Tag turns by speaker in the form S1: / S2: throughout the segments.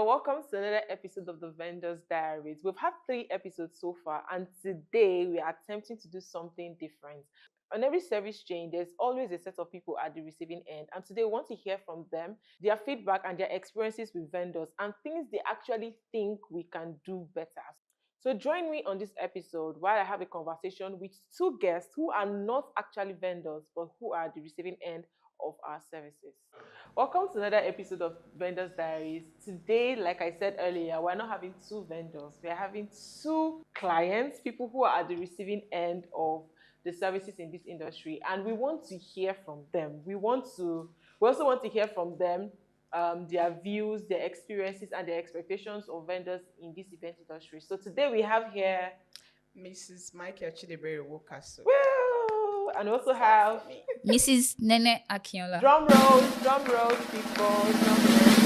S1: Hello, welcome to another episode of the Vendors Diaries. We've had 3 episodes so far, and today we are attempting to do something different. On every service chain, there's always a set of people at the receiving end, and today we want to hear from them, their feedback, and their experiences with vendors, and things they actually think we can do better. So join me on this episode while I have a conversation with two guests who are not actually vendors, but who are at the receiving end of our services. Welcome to another episode of Vendors Diaries. Today, like I said earlier, we're not having two vendors. We're having two clients, people who are at the receiving end of the services in this industry. And we want to hear from them. We also want to hear from them their views, their experiences, and their expectations of vendors in this event industry. So today we have here
S2: Mrs. Michael Chidebere Wokaso.
S1: woo, and we also have
S3: Mrs. Nene Akinola.
S1: drum rolls, people, drum rolls.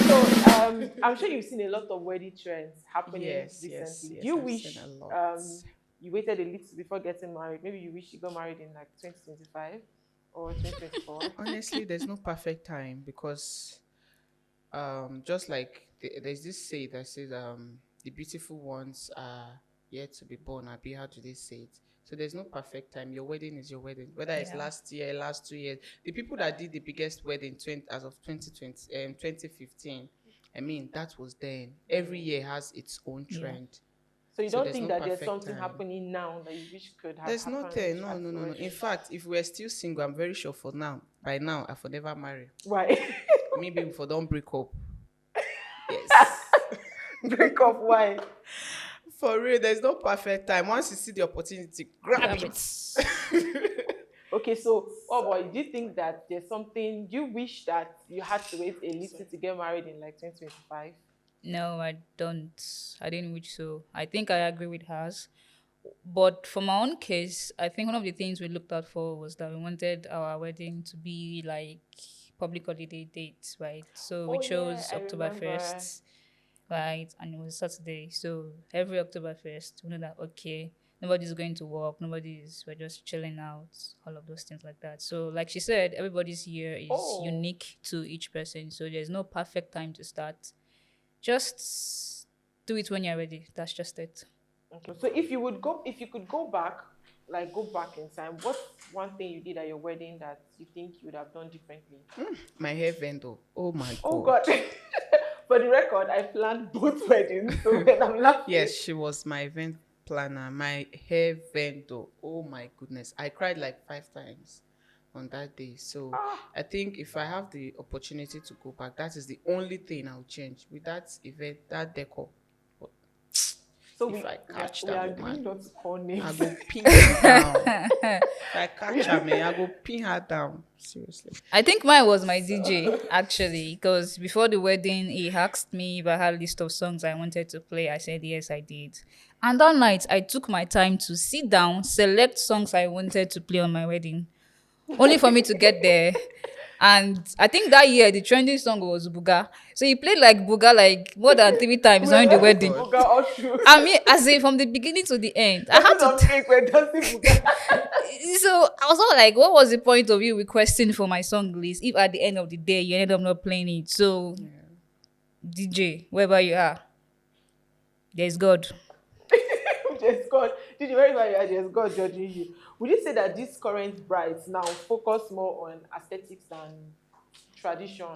S1: So I'm sure you've seen a lot of wedding trends happening recently.
S2: Yes,
S1: Do you
S2: I've
S1: wish
S2: seen a lot.
S1: you waited a little before getting married? Maybe you wish you got married in like 2025 or 2024.
S2: Honestly, there's no perfect time because just like there's this say that says the beautiful ones are yet to be born. How do they say it? So there's no perfect time. Your wedding is your wedding. Whether it's last year, last 2 years. The people that did the biggest wedding as of 2020, 2015, I mean, that was then. Every year has its own trend.
S1: So you don't think that there's something happening now that you wish could have
S2: There's
S1: happened?
S2: nothing. No. In fact, if we're still single, I'm very sure by now, I will never marry.
S1: Right.
S2: Maybe if we don't break up. Yes.
S1: Break up, why?
S2: For real, there's no perfect time. Once you see the opportunity, grab it.
S1: Okay, so do you think that there's something you wish that you had to wait a little to get married in like 2025?
S3: No, I don't. I didn't wish so. I think I agree with hers. But for my own case, I think one of the things we looked out for was that we wanted our wedding to be like public holiday dates, right? So we chose October 1st, right? And it was Saturday. So every October 1st, we know that, okay, nobody's going to work, we're just chilling out, all of those things like that. So like she said, everybody's year is unique to each person. So there's no perfect time to start. Just do it when you're ready. That's just it.
S1: Okay. So if you could go back in time, what's one thing you did at your wedding that you think you would have done differently?
S2: My hair vendor. Oh my God.
S1: Oh God. For the record, I planned both weddings, so when I'm laughing.
S2: Yes, she was my event planner, my hair vendor. Oh my goodness. I cried like 5 times on that day. So I think if I have the opportunity to go back, that is the only thing I'll change with that event, that decor.
S1: So
S2: if I catch
S1: we
S2: that
S1: woman, not to call names.
S2: I go pin her down. If I catch her, man, I go pin her down. Seriously.
S3: I think mine was my DJ, actually, because before the wedding, he asked me if I had a list of songs I wanted to play. I said, yes, I did. And that night, I took my time to sit down, select songs I wanted to play on my wedding, only for me to get there. And I think that year the trending song was Buga. So he played like Buga like more than 3 times during the wedding. I mean, as in from the beginning to the end. I had to So I was all like, what was the point of you requesting for my song list if at the end of the day you ended up not playing it? So DJ, wherever you are, there's God.
S1: There's God. DJ, wherever you are, there's God judging you. Would you say that these current brides now focus more on aesthetics and tradition?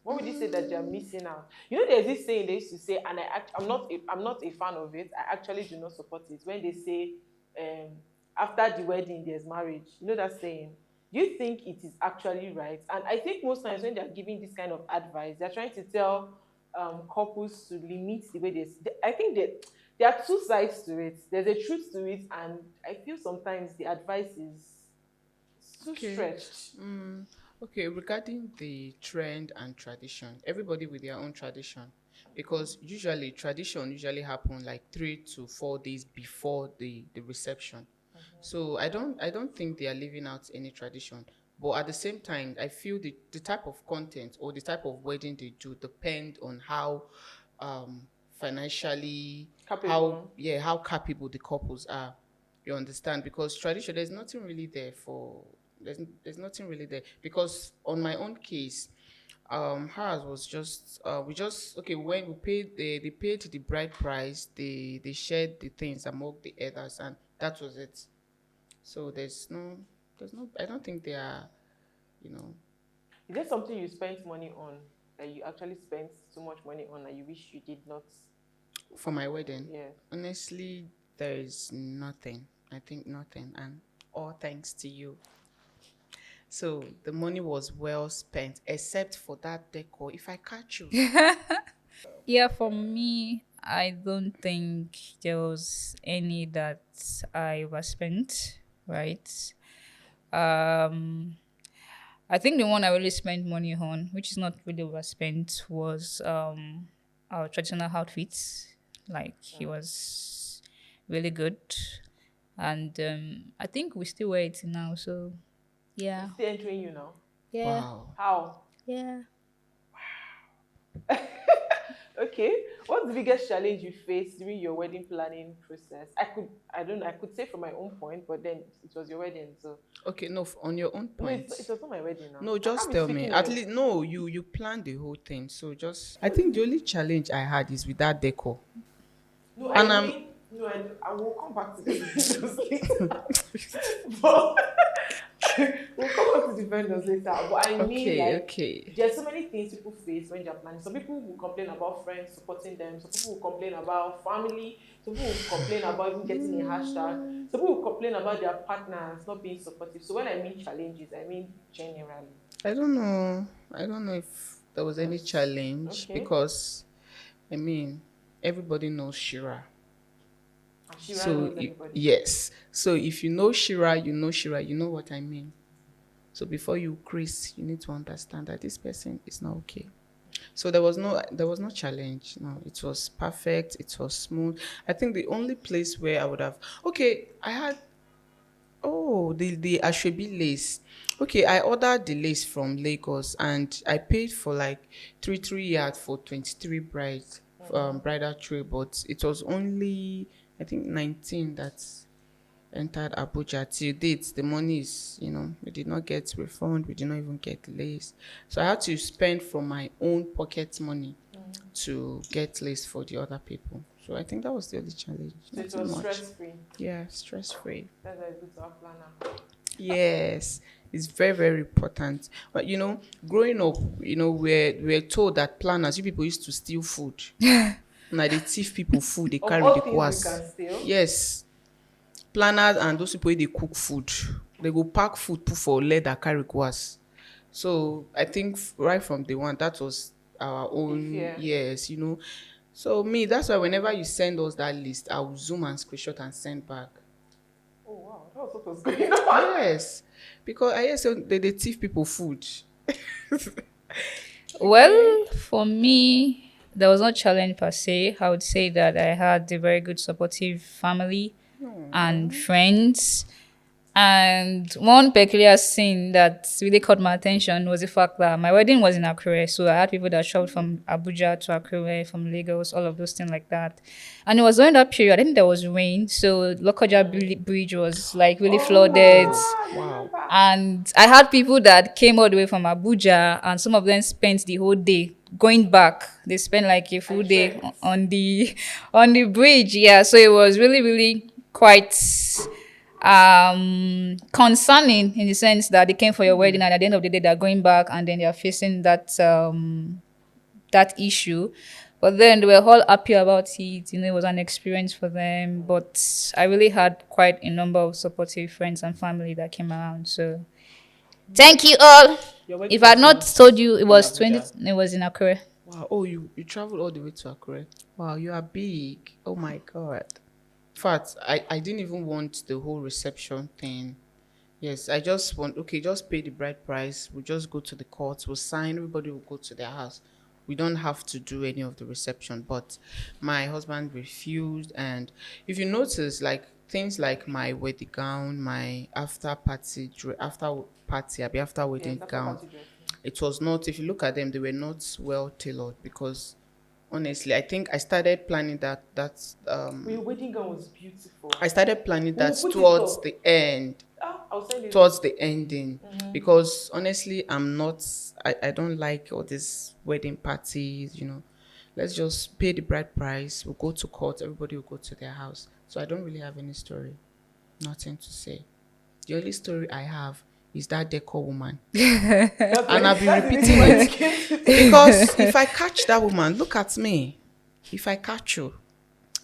S1: What would you say that they're missing out? You know, there's this saying they used to say, and I'm not a fan of it. I actually do not support it. When they say, after the wedding, there's marriage. You know that saying? Do you think it is actually right? And I think most times when they're giving this kind of advice, they're trying to tell couples to limit the way I think that there are two sides to it. There's a truth to it, and I feel sometimes the advice is too stretched.
S2: Okay, regarding the trend and tradition, everybody with their own tradition, because tradition usually happen like 3 to 4 days before the reception. So I don't think they are leaving out any tradition. But at the same time, I feel the type of content or the type of wedding they do depend on how financially
S1: Capable.
S2: how capable the couples are. You understand? Because tradition, there's nothing really there because on my own case, Hers was just we just okay when we paid they paid the bride price, they shared the things among the others, and that was it. So there's no I don't think they are, you know.
S1: Is there something you spent money on that you actually spent so much money on that you wish you did not?
S2: For my wedding,
S1: Yes.
S2: honestly, there is nothing. I think nothing, and all thanks to you. So the money was well spent, except for that decor. If I catch you,
S3: Yeah, for me, I don't think there was any that I overspent, right? Um, I think the one I really spent money on, which is not really overspent, was our traditional outfits. Like he
S1: Mm.
S3: was really good, and I think we still wear it now. So yeah,
S1: It's still entering you now.
S3: yeah,
S2: wow.
S1: How?
S3: yeah.
S1: Okay. What's the biggest challenge you faced during your wedding planning process? I don't know, I could say from my own point, but then it was your wedding, so
S2: Okay, no, on your own
S1: no,
S2: point.
S1: it was not my wedding now.
S2: No,
S1: I can't
S2: just
S1: be
S2: tell me.
S1: speaking
S2: At least no, you planned the whole thing. So just I think the only challenge I had is with that decor.
S1: no,
S2: And
S1: I
S2: I'm
S1: mean no, I will come back to the vendors later. But we'll come back to the vendors later. But I mean,
S2: okay,
S1: like,
S2: okay.
S1: there's so many things people face when they're planning. Some people will complain about friends supporting them. Some people will complain about family. Some people will complain about even getting a hashtag. Some people will complain about their partners not being supportive. So when I mean challenges, I mean generally.
S2: I don't know. I don't know if there was any
S1: Because
S2: challenge
S1: okay,
S2: because I mean everybody knows Shira.
S1: Ashira
S2: So
S1: knows everybody.
S2: yes. So if you know Shira, you know Shira, you know what I mean. So before you Chris, you need to understand that this person is not okay. So there was no challenge. No, it was perfect. It was smooth. I think the only place where I would have okay, I had the Ashwebi lace. Okay, I ordered the lace from Lagos and I paid for like three yard for 23 brides
S1: Mm-hmm.
S2: bridal tray, but it was only I think 19 that entered Abuja. Till date, the money is, we did not get refund, we did not even get lace. So I had to spend from my own pocket money
S1: Mm.
S2: to get lace for the other people. So I think that was the only challenge.
S1: So it
S2: Nothing
S1: was
S2: much.
S1: stress free.
S2: Yeah, stress free.
S1: That's why it's good to have planner.
S2: Yes, it's very, very important. But growing up, we're told that planners, you people used to steal food. Now they thief people food, they
S1: Of
S2: carry the
S1: all things we
S2: kwas.
S1: can steal.
S2: Yes, planners and those people wey dey cook food, they go pack food put for leather carry kwas. So I think right from day one, that was our
S1: A
S2: own.
S1: fear.
S2: Yes, So me, that's why whenever you send us that list, I will zoom and screenshot and send back.
S1: Oh wow, that was what was going on.
S2: Yes, because I hear say they thief people food.
S3: Well,
S1: Okay.
S3: for me, there was no challenge per se. I would say that I had a very good supportive family and
S2: Hmm.
S3: friends. And one peculiar thing that really caught my attention was the fact that my wedding was in Akure. So I had people that traveled from Abuja to Akure, from Lagos, all of those things like that. And it was during that period, I think there was rain. So Lokoja Bridge was like really
S1: Oh
S3: flooded.
S2: Oh,
S1: yeah, I
S2: wow.
S1: remember.
S3: And I had people that came all the way from Abuja, and some of them spent the whole day going back. They spent like a
S1: I
S3: full day
S1: checked.
S3: on the on the bridge. Yeah, so it was really, really quite concerning in the sense that they came for your wedding, and at the end of the day they're going back, and then they're facing that issue. But then they were all happy about it. It was an experience for them. But I really had quite a number of supportive friends and family that came around. So thank you all.
S2: Your wedding
S3: If I had
S2: was
S3: not
S2: not
S3: told you it
S2: in
S3: was 20,
S2: Abuja.
S3: it was in Akure.
S2: Wow. Oh, you traveled all the way to Akure. Wow, you are big. Oh my God. In fact, I didn't even want the whole reception thing. Yes, I just want, okay, just pay the bride price. We'll just go to the court, we'll sign, everybody will go to their house. We don't have to do any of the reception. But my husband refused. And if you notice, like things like my wedding gown, my after party, after
S1: Yes,
S2: wedding
S1: after
S2: gown,
S1: party dressing.
S2: it was not, if you look at them, they were not well tailored because honestly, I think I started planning
S1: But your wedding gown was
S2: I
S1: beautiful.
S2: started planning
S1: We will
S2: that
S1: put it
S2: towards
S1: up.
S2: the end.
S1: I'll send it.
S2: towards the ending, because honestly I'm not, I don't like all these wedding parties, let's just pay the bride price, we'll go to court, everybody will go to their house. So I don't really have any story, nothing to say. The only story I have is that decor woman, and I've been
S1: That's the reason
S2: repeating
S1: why we
S2: it,
S1: came today.
S2: because if I catch that woman, look at me, if I catch you.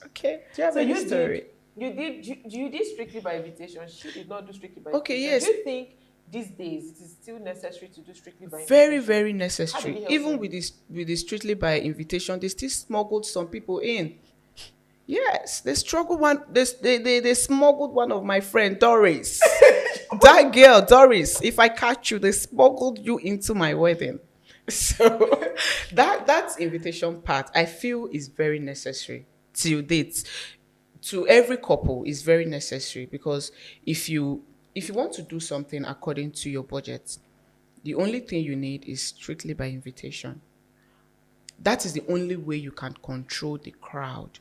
S2: Okay, do you have
S1: So
S2: any
S1: you did,
S2: story?
S1: you did strictly by invitation. She did not do strictly by
S2: Okay,
S1: invitation. Do
S2: yes.
S1: you think these days it is still necessary to do strictly by
S2: Very,
S1: invitation?
S2: very
S1: How did
S2: necessary.
S1: it help
S2: Even
S1: you?
S2: with this strictly by invitation, they still smuggled some people in. Yes, they struggled one. They smuggled one of my friend Doris. That girl Doris. If I catch you, they smuggled you into my wedding. So that invitation part, I feel, is very necessary till date. To every couple is very necessary, because if you want to do something according to your budget, the only thing you need is strictly by invitation. That is the only way you can control the crowd.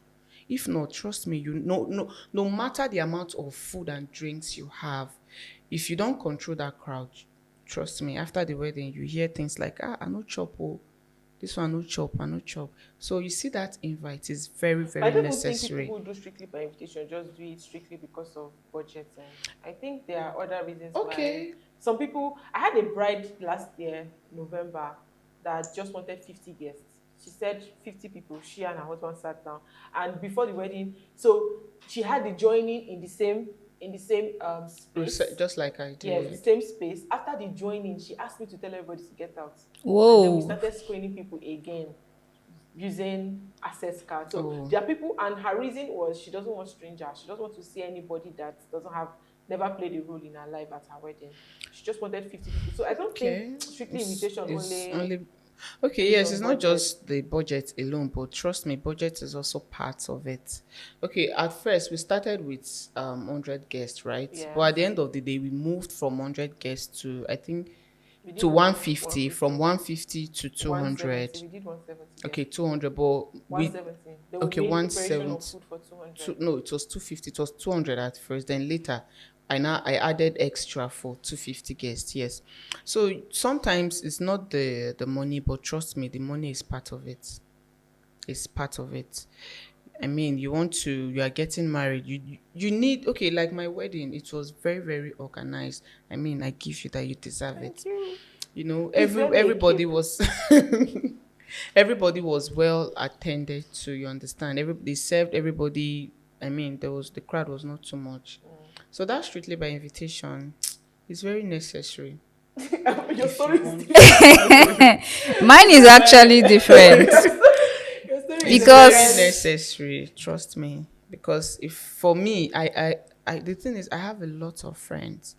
S2: If not, trust me, no matter the amount of food and drinks you have, if you don't control that crowd, trust me, after the wedding, you hear things like, I no chop, oh, this one no chop, I no chop. So you see that invite is very,
S1: But I
S2: very
S1: don't even think people
S2: necessary.
S1: who do strictly by invitation just do it strictly because of budget. And I think there are other reasons why
S2: Okay.
S1: some people. I had a bride last year, November, that just wanted 50 guests. She said 50 people. She and her husband sat down, and before the wedding, so she had the joining in the same space.
S2: Just like I
S1: Yes, the
S2: did.
S1: same space. After the joining, she asked me to tell everybody to get out, and then we
S3: Whoa.
S1: started screening people again using access card. So
S2: Oh,
S1: there are people, and her reason was she doesn't want strangers. She doesn't want to see anybody that doesn't have never played a role in her life at her wedding. She just wanted 50 people. So I don't think
S2: okay.
S1: strictly invitation
S2: It's
S1: only
S2: only okay.
S1: based
S2: Yes,
S1: on
S2: it's not
S1: budget.
S2: just the budget alone, but trust me, budget is also part of it. Okay, at first we started with 100 guests, right? But
S1: Yes,
S2: at the end of the day, we moved from 100 guests to, I think,
S1: we did
S2: to
S1: one
S2: 150. From
S1: fifty,
S2: 150 to
S1: 170.
S2: 200.
S1: We did 170. Yes,
S2: Okay, 200. But
S1: one
S2: we
S1: seventy. They will
S2: okay
S1: mean preparation of
S2: 170.
S1: food for 200.
S2: Two, no, it was 250. It was 200 at first. Then later, I added extra for 250 guests. Yes. So sometimes it's not the money, but trust me, the money is part of it. It's part of it. I mean, you are getting married. You need, okay, like my wedding. It was very, very organized. I mean, I give you that, you deserve
S1: Thank
S2: it.
S1: you. Please
S2: Every
S1: wear me a
S2: everybody
S1: cape.
S2: was everybody was well attended to, you understand, they served everybody. I mean, the crowd was not too much, so that strictly by invitation is very necessary
S1: Your
S2: if you
S1: story is
S2: want.
S1: different.
S3: Mine is actually different
S1: Your story is
S2: It's
S3: because
S2: very
S1: different.
S2: necessary, trust me, because if for me, I the thing is, I have a lot of friends.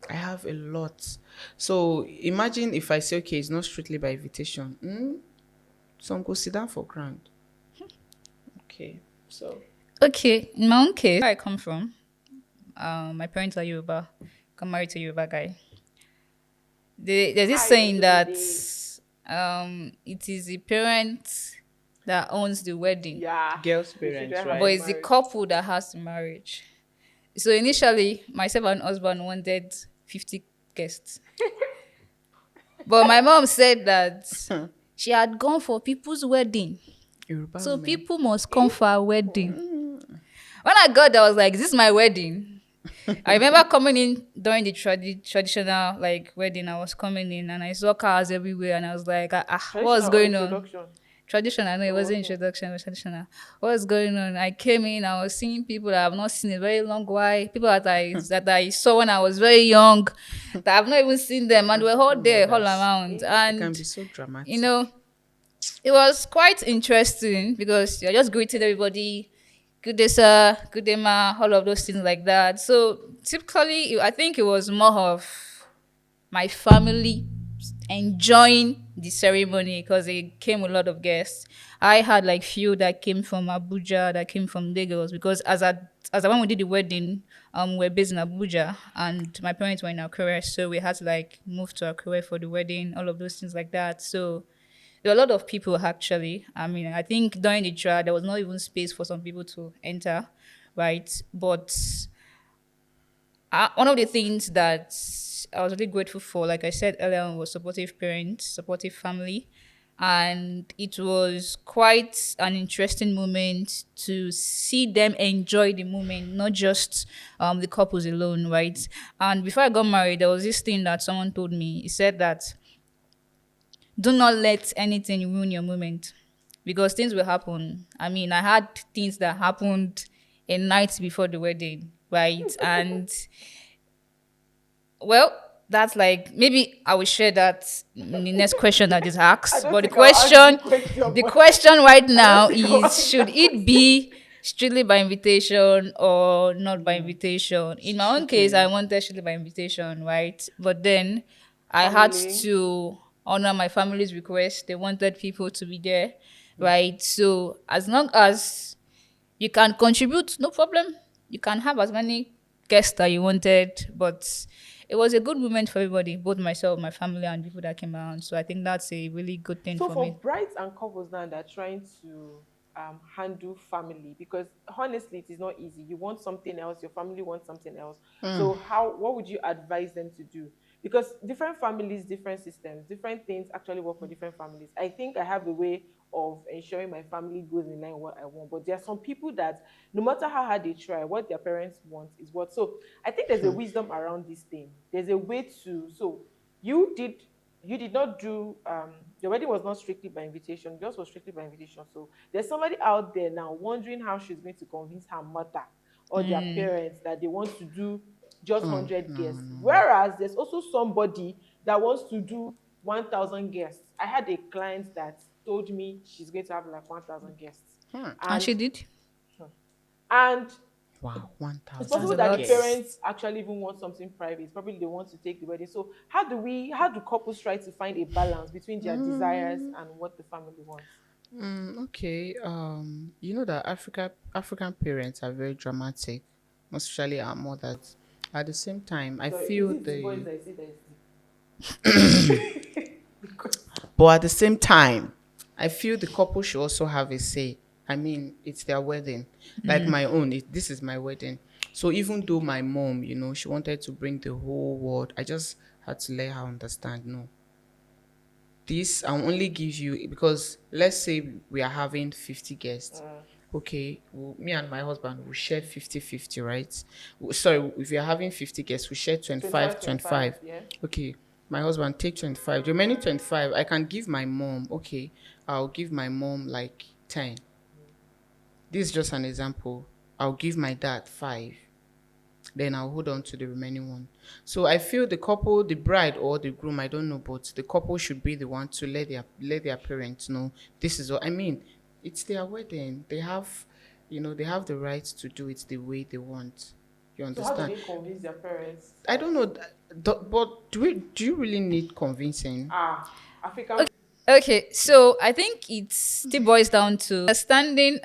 S2: I have a lot. So imagine if I say, okay, it's not strictly by invitation. Some go sit down for ground. Okay. So
S3: okay, in my own case, where I come from, my parents are Yoruba, got married to a Yoruba guy. There's this
S1: Hi,
S3: saying that
S1: Oshobode.
S3: it is the parent that owns the wedding,
S1: Yeah,
S2: girls'
S1: the
S2: parents,
S1: children have
S3: but
S1: the
S2: right?
S3: it's the
S1: marriage.
S3: couple that has the marriage. So initially, myself and husband wanted 50 guests, but my mom said that she had gone for people's wedding,
S2: Yoruba
S3: so
S2: women.
S3: people must come
S1: Eh?
S3: for a wedding. When I got there, I was like, "Is this my wedding?" I remember coming in during the traditional like wedding. I was coming in and I saw cars everywhere, and I was like, what's
S1: Traditional or
S3: going on?"
S1: introduction?
S3: Traditional, no, it
S1: Oh,
S3: wasn't
S1: okay.
S3: introduction, it was traditional. What's going on? I came in, I was seeing people that I've not seen in a very long while, people that I saw when I was very young, that I've not even seen them, and they were all
S2: African
S3: there, all
S2: mothers.
S3: around.
S1: Eh?
S2: They can
S3: And
S2: be so
S3: you
S2: dramatic.
S3: know, it was quite interesting because you're just greeting everybody, good day, sir, good day, ma, all of those things like that. So typically, I think it was more of my family enjoying the ceremony because it came with a lot of guests. I had like few that came from Abuja, that came from Lagos because as when we did the wedding, we're based in Abuja and my parents were in Akure, so we had to like move to Akure for the wedding, all of those things like that. So there were a lot of people actually. I mean, I think during the trial there was not even space for some people to enter, right? But One of the things that I was really grateful for, like I said earlier on, was supportive parents, supportive family. And it was quite an interesting moment to see them enjoy the moment, not just the couples alone, right? And before I got married, there was this thing that someone told me. He said that do not let anything ruin your moment because things will happen. I mean, I had things that happened a night before the wedding, right? And well, that's like maybe I will share that in the next question that is
S1: I
S3: asked.
S1: don't
S3: But
S1: think I'll ask the question,
S3: the
S1: but
S3: question right
S1: I don't
S3: now
S1: think I'll
S3: is
S1: ask
S3: should
S1: that
S3: it
S1: question.
S3: be strictly by invitation or not by invitation? In my own case, I
S2: Strictly.
S3: wanted strictly by invitation, right? But then I had
S1: Family.
S3: to honor my family's request. They wanted people to be there, right? So as long as you can contribute, no problem. You can have as many guests that you wanted, but it was a good moment for everybody, both myself, my family, and people that came around. So I think that's a really good thing
S1: So
S3: for
S1: for
S3: me.
S1: brides and couples now that are trying to handle family, because honestly, it is not easy. You want something else, your family wants something else.
S2: Mm,
S1: So what would you advise them to do? Because different families, different systems, different things actually work for different families. I think I have a way of ensuring my family goes in line with what I want. But there are some people that no matter how hard they try, what their parents want is what. So I think there's a wisdom around this thing. There's a way to so you did you did not do the wedding was not strictly by invitation, yours was strictly by invitation. So there's somebody out there now wondering how she's going to convince her mother or their parents that they want to do just
S2: mm,
S1: 100
S2: no,
S1: guests,
S2: no.
S1: whereas there's also somebody that wants to do 1000 guests. I had a client that told me she's going to have like 1000 guests.
S2: Hmm.
S3: And
S1: and
S3: she did.
S1: and
S2: Wow,
S1: it's
S3: 'That's
S1: possible
S3: a
S2: 1,000
S1: that the
S3: lot.
S1: parents
S2: guests.
S1: actually even want something private. Probably they want to take the wedding. So how do couples try to find a balance between their desires
S2: Mm,
S1: and what the family wants?
S2: okay. You know that African parents are very dramatic, most especially our mothers. At the same time, I
S1: So is
S2: feel
S1: it the voice
S2: the
S1: that I say that is the because
S2: but at the same time, I feel the couple should also have a say. I mean, it's their wedding. Like my own, this is my wedding. So even though my mom, she wanted to bring the whole world, I just had to let her understand, no, this I'll only give you because let's say we are having 50 guests. Okay, me and my husband will share 50-50, right? Sorry, if you're having 50 guests, we share
S1: 25,
S2: 25
S1: 25,
S2: 25.
S1: yeah.
S2: Okay, my husband take 25. The remaining 25, I can give my mom. Okay, I'll give my mom like 10. This is just an example. I'll give my dad 5, then I'll hold on to the remaining one. So I feel the couple, the bride or the groom, I don't know, but the couple should be the one to let their parents know this is what I mean. It's their wedding. They have the right to do it the way they want. You
S1: So how do
S2: understand?
S1: they convince their parents
S2: I
S1: that
S2: don't know, but do you really need convincing?
S1: African
S3: Okay, so I think it still boils down to understanding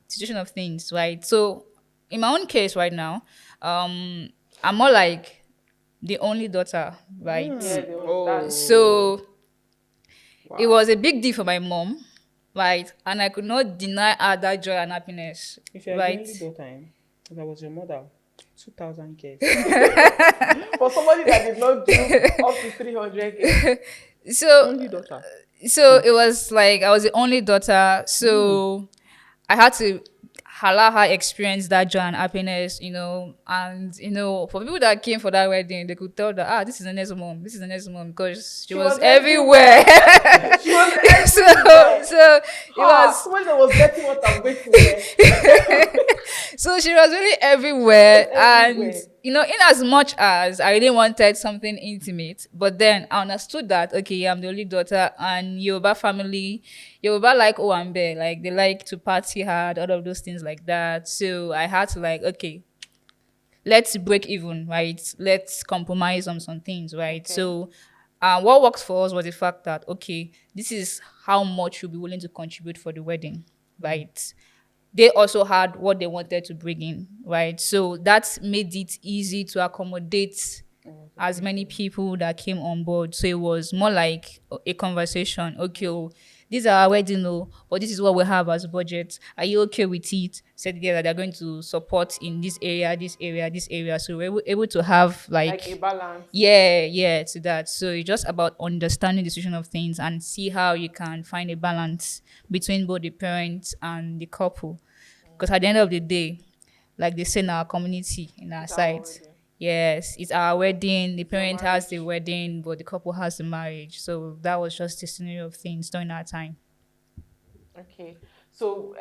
S3: situation of things, right? So in my own case right now, I'm more like the only daughter, right?
S1: yeah, there was that
S2: Oh,
S3: So it
S2: wow.
S3: was a big deal for my mom, right? And I could not deny her that joy and happiness,
S2: If you're the
S3: right?
S2: only daughter, if I was your mother, 2,000 guests.
S1: for somebody that did not do up to 300 guests.
S3: So
S2: Only daughter.
S3: so it was like I was the only daughter,
S2: Mm.
S3: so I had to allow her experience that joy and happiness, and for people that came for that wedding, they could tell that this is the next mom, this is the next mom because she
S1: She
S3: was
S1: was
S3: everywhere.
S1: everywhere. She was
S3: so
S1: everywhere.
S3: so it was
S1: Somebody that was getting what I'm going to wear.
S3: so she was really
S1: She was
S3: everywhere, and
S1: everywhere.
S3: in as much as I really wanted something intimate, but then I understood that okay, I'm the only daughter, and Yoruba family, Yoruba like Owambe, like they like to party hard, all of those things like that. So I had to like, okay, let's break even, right? Let's compromise on some things, right?
S1: Okay.
S3: So what works for us was the fact that okay, this is how much you'll be willing to contribute for the wedding, right? They also had what they wanted to bring in, right? So that made it easy to accommodate as many
S1: Okay.
S3: people that came on board. So it was more like a conversation. Okay, oh, these are our wedding, oh, but this is what we have as budget. Are you okay with it? Said together they're going to support in this area, this area, this area. So we're able to have
S1: Like a
S3: like,
S1: balance.
S3: yeah, to that. So it's just about understanding the situation of things and see how you can find a balance between both the parents and the couple. Because at the end of the day, like they say in our community, in our
S1: It's our
S3: side,
S1: wedding.
S3: yes, it's our wedding. The
S1: It's your
S3: parent has the
S1: marriage.
S3: wedding, but the couple has the marriage. So that was just the scenario of things during that time.
S1: Okay. So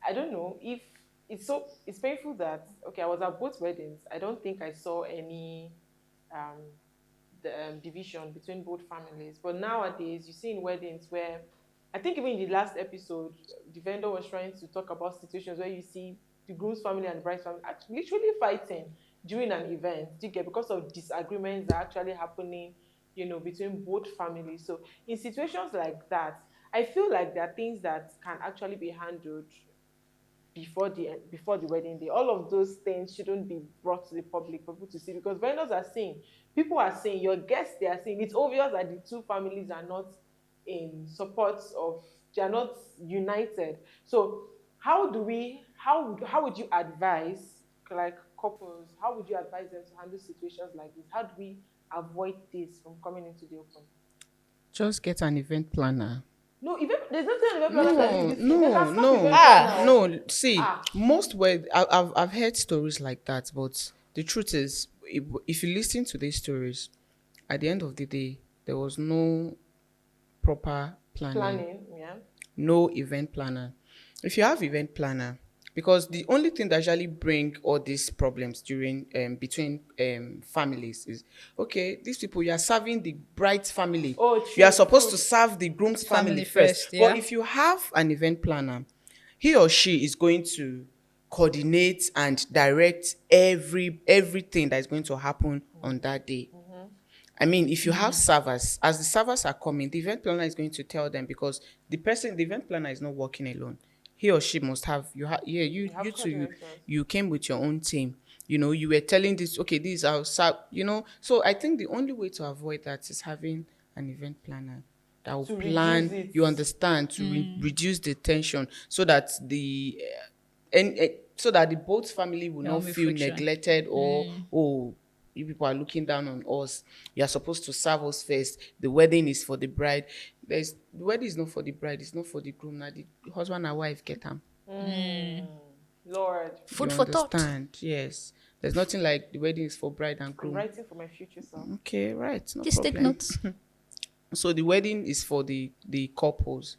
S1: I don't know if it's painful that okay, I was at both weddings. I don't think I saw any um division between both families. But nowadays, you see in weddings where I think even in the last episode, the vendor was trying to talk about situations where you see the groom's family and the bride's family literally fighting during an event. Do you get because of disagreements that are actually happening, between both families. So in situations like that, I feel like there are things that can actually be handled before the wedding day. All of those things shouldn't be brought to the public for people to see because vendors are seeing, people are seeing, your guests they are seeing. It's obvious that the two families are not in support of, they are not united. So how would you advise like couples? How would you advise them to handle situations like this? How do we avoid this from coming into the open?
S2: Just get an event planner.
S1: No, event, there's nothing on event planner that is
S2: No,
S1: risky. They can
S2: no,
S1: stop
S2: no,
S1: event planner.
S3: Ah,
S1: Oh.
S2: no. See,
S1: Ah,
S2: most were I've heard stories like that, but the truth is, if you listen to these stories, at the end of the day, there was no proper planning,
S1: planning, yeah.
S2: no event planner. If you have event planner, because the only thing that usually bring all these problems during between families is okay, these people you are serving the bride's family,
S1: Oh,
S2: you are
S1: true,
S2: supposed
S1: food.
S2: to serve the groom's family
S3: family
S2: first.
S3: first,
S2: But
S3: yeah.
S2: if you have an event planner, he or she is going to coordinate and direct everything that is going to happen on that day. I mean, if you have servers, as the servers are coming, the event planner is going to tell them because the event planner is not working alone. He or she must have yeah,
S1: You
S2: you
S1: have
S2: two
S1: coordinators.
S2: you came with your own team. You were telling this, okay, this is our So I think the only way to avoid that is having an event planner that will
S1: To reduce
S2: plan,
S1: it.
S2: you understand, to reduce the tension so that and so that the both family will
S3: There
S2: not
S3: won't be
S2: feel
S3: friction.
S2: neglected or oh, you people are looking down on us. You are supposed to serve us first. The wedding is for the bride. The wedding is not for the bride. It's not for the groom. Now the husband and wife get them.
S1: Lord,
S2: You
S3: Food for thought.
S2: understand? Yes. There's nothing like the wedding is for bride and
S1: I'm
S2: groom.
S1: writing for my future self.
S2: Okay, right, no
S3: Just take
S2: problem.
S3: notes.
S2: So the wedding is for the couples.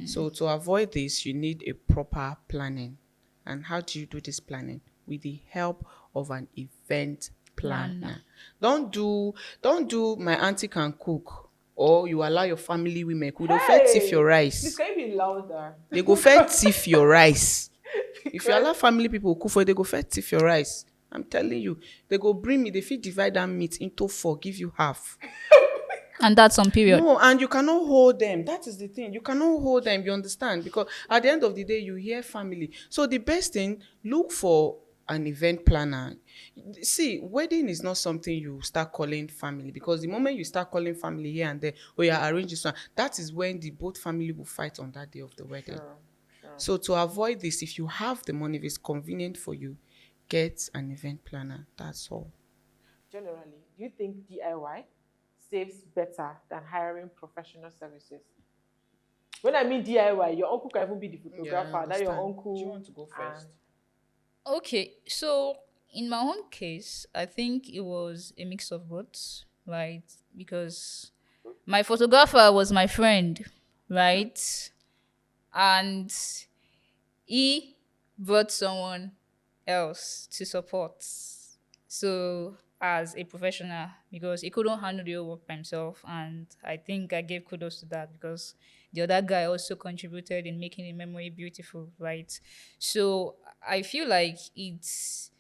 S2: So to avoid this, you need a proper planning. And how do you do this planning? With the help of an event
S3: Planner.
S2: planner. Don't do my auntie can cook or you allow your family women cook. They'll first thief
S1: Hey,
S2: your
S1: please
S2: rice.
S1: can you be louder?
S2: They go first thief your rice. If you
S1: Because
S2: allow family people cook for you, they go first thief your rice. I'm telling you, they go bring me, they fit divide that meat into four, give you half.
S3: And that's on period.
S2: No, and you cannot hold them. That is the thing. You cannot hold them, you understand? Because at the end of the day, you hear family. So the best thing, look for an event planner. See, wedding is not something you start calling family because the moment you start calling family here and there, or you arrange this one, that is when the both family will fight on that day of the wedding.
S1: sure, sure.
S2: So to avoid this, if you have the money, if it's convenient for you, get an event planner. That's all.
S1: Generally, do you think DIY saves better than hiring professional services? When I mean DIY, your uncle can even be the
S2: Yeah, I
S1: photographer. That your
S2: understand. Do you
S1: uncle
S2: want to go
S1: and
S2: first?
S3: Okay, so in my own case, I think it was a mix of both, right? Because my photographer was my friend, right? And he brought someone else to support. So as a professional, because he couldn't handle the whole work by himself, and I think I gave kudos to that because the other guy also contributed in making the memory beautiful, right? So I feel like it's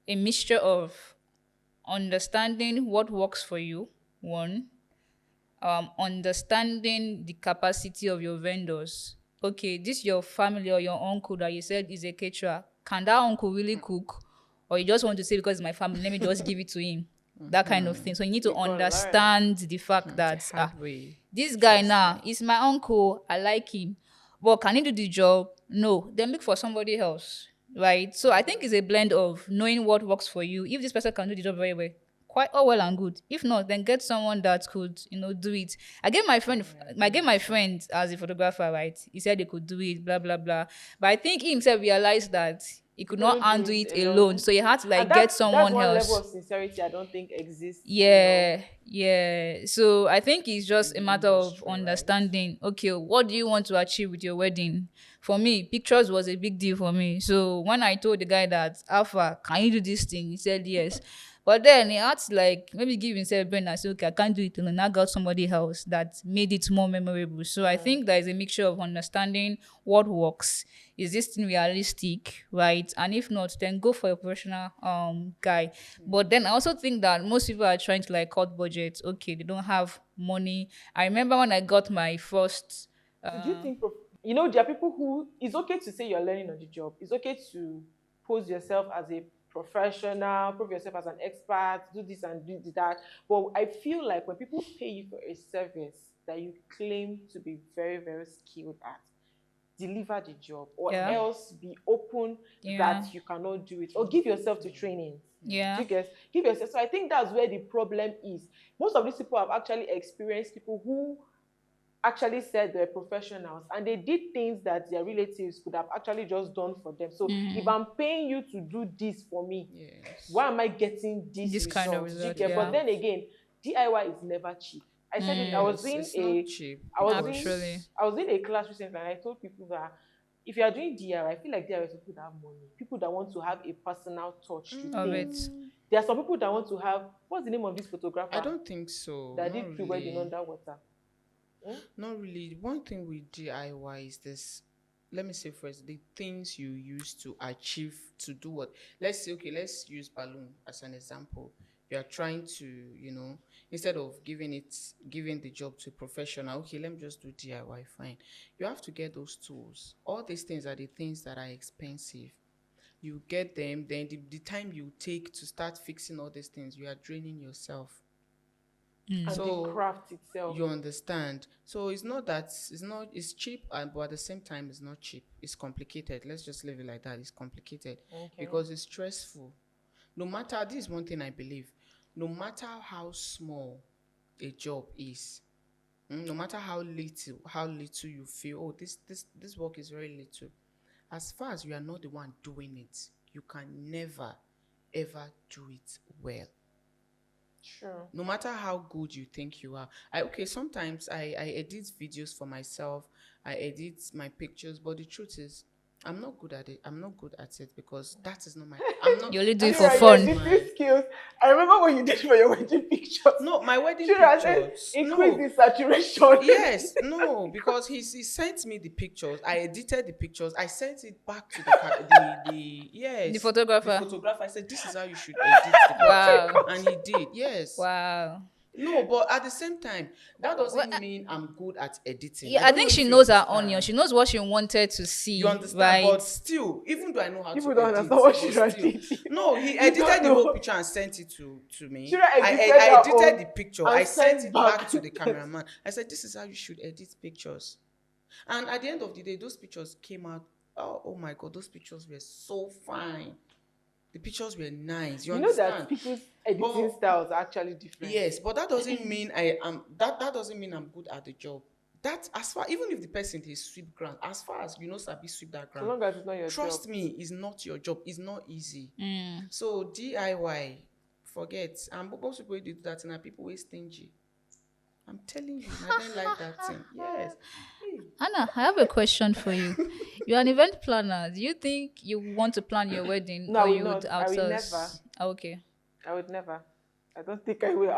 S3: a mixture of understanding what works for you, one, understanding the capacity of your vendors. Okay, this your family or your uncle that you said is a caterer. Can that uncle really cook? or you just want to say because it's my family, let me just give it to him. That kind of thing. So you need to
S1: You gotta learn.
S3: understand the fact
S2: It's a
S3: that
S2: hard way.
S3: this guy
S2: Trust
S3: now
S2: me.
S3: is my uncle. I like him. But can he do the job? No. Then look for somebody else. Right? So I think it's a blend of knowing what works for you. If this person can do the job very well, quite all well and good. If not, then get someone that could, do it. I gave my friend as a photographer, right? He said he could do it, blah blah blah. But I think he himself realized that he
S1: You
S3: could not
S1: couldn't do
S3: handle
S1: it
S3: it alone.
S1: alone.
S3: So he had to
S1: And
S3: like get
S1: that's
S3: someone
S1: one level
S3: else.
S1: of sincerity I don't think exists.
S3: Yeah, yeah. So I think it's
S2: In
S3: just a
S2: the
S3: matter of
S2: industry, right?
S3: understanding. Okay, what do you want to achieve with your wedding? For me, pictures was a big deal for me. So when I told the guy that, Alpha, can you do this thing? He said yes. But then he had to like maybe give himself a brain and say, okay, I can't do it alone. I got somebody else that made it more memorable. So I think there is a mixture of understanding what works. Is this thing realistic, right? And if not, then go for a professional guy. But then I also think that most people are trying to like cut budgets. Okay, they don't have money. I remember when I got my first
S1: So do you think, there are people who, it's okay to say you're learning on the job. It's okay to pose yourself as a professional, prove yourself as an expert, do this and do that. But I feel like when people pay you for a service that you claim to be very, very skilled at, deliver the job, or
S3: yeah,
S1: else be open
S3: yeah,
S1: that you cannot do it, or give yourself to training. Do
S3: yeah.
S1: you get? Give yourself. So I think that's where the problem is. Most of these people have actually experienced people who actually said they're professionals and they did things that their relatives could have actually just done for them. So if I'm paying you to do this for me,
S2: Yes.
S1: why am I getting this
S3: This kind of
S1: result? Do you
S3: result,
S1: get? But
S3: yeah.
S1: then again, DIY is never cheap. I said it.
S2: Yes, it's not cheap
S3: Actually.
S2: because
S1: I was in a class recently and I told people that if you are doing DIY, I feel like DIY is people that have money, people that want to have a personal touch to
S3: Of it.
S1: things. There are some people that want to have, what's the name of this
S2: I
S1: photographer
S2: don't think so.
S1: that
S2: Not
S1: did pre-wedding
S2: really.
S1: underwater? Hmm?
S2: Not really. One thing with DIY is this. Let me say first, the things you use to achieve to do what. Let's say, okay, let's use balloon as an example. You are trying to, instead of giving the job to a professional, okay, let me just do DIY, fine. You have to get those tools. All these things are the things that are expensive. You get them, then the time you take to start fixing all these things, you are draining yourself.
S1: And the
S2: So
S1: craft itself.
S2: you understand. So it's not that it's cheap, but at the same time it's not cheap. It's complicated. Let's just leave it like that. It's complicated
S1: Okay.
S2: because it's stressful. No matter, this is one thing I believe, no matter how small a job is, no matter how little you feel, oh, this work is very little, as far as you are not the one doing it, you can never ever do it well.
S1: Sure.
S2: No matter how good you think you are. Sometimes I edit videos for myself, I edit my pictures, but the truth is I'm not good at it. I'm not good at it because that is not my I'm not
S3: You only do it
S2: that's
S3: for
S1: Shira,
S2: not
S1: your
S3: fun.
S1: editing
S2: my
S1: skills. I remember when you did for your wedding pictures.
S2: no, my wedding
S1: Shira said,
S2: pictures.
S1: increase
S2: No.
S1: the saturation.
S2: Yes, no, because he sent me the pictures. I edited the pictures. I sent it back to
S3: The
S2: yes, the
S3: photographer.
S2: photographer. I said, this is how you should edit the picture.
S3: Wow.
S2: And he did, yes.
S3: Wow.
S2: No, but at the same time, that
S3: Well,
S2: doesn't mean I'm good at editing.
S3: yeah,
S2: I
S3: I
S2: don't know
S3: think she
S2: if you
S3: knows her onion.
S2: understand.
S3: She knows what she wanted to
S2: You
S3: see,
S2: understand,
S3: right?
S2: but still, even though I know how
S1: People
S2: to
S1: don't
S2: edit,
S1: understand what
S2: but
S1: Shira
S2: still,
S1: did.
S2: no, he
S1: You
S2: edited
S1: don't
S2: the whole
S1: know.
S2: picture and sent it to me.
S1: Shira edited
S2: I
S1: her
S2: edited
S1: own
S2: the picture.
S1: and
S2: I sent
S1: sent
S2: it
S1: back.
S2: back to the cameraman. I said, "This is how you should edit pictures." And at the end of the day, those pictures came out. Oh my God, those pictures were so fine. The pictures were nice. You
S1: You know that
S2: understand?
S1: people's editing
S2: But
S1: styles are actually different.
S2: yes, but that doesn't mean I am that doesn't mean I'm good at the job. That as far even if the person is sweep ground, as far as you know Sabi sweep that
S1: So
S2: ground,
S1: long as it's not your
S2: trust
S1: job.
S2: me, it's not your job. It's not easy.
S3: Mm.
S2: So DIY, forget. And most people wey dey do that thing are people wey stingy. I'm telling you, I don't like that thing. Yes. Hey.
S3: Anna, I have a question for you. You're an event planner. Do you think you want to plan your wedding
S1: No, I
S3: or
S1: will
S3: you would
S1: not. I will never.
S3: outsource? Okay.
S1: I would never. I don't think I will.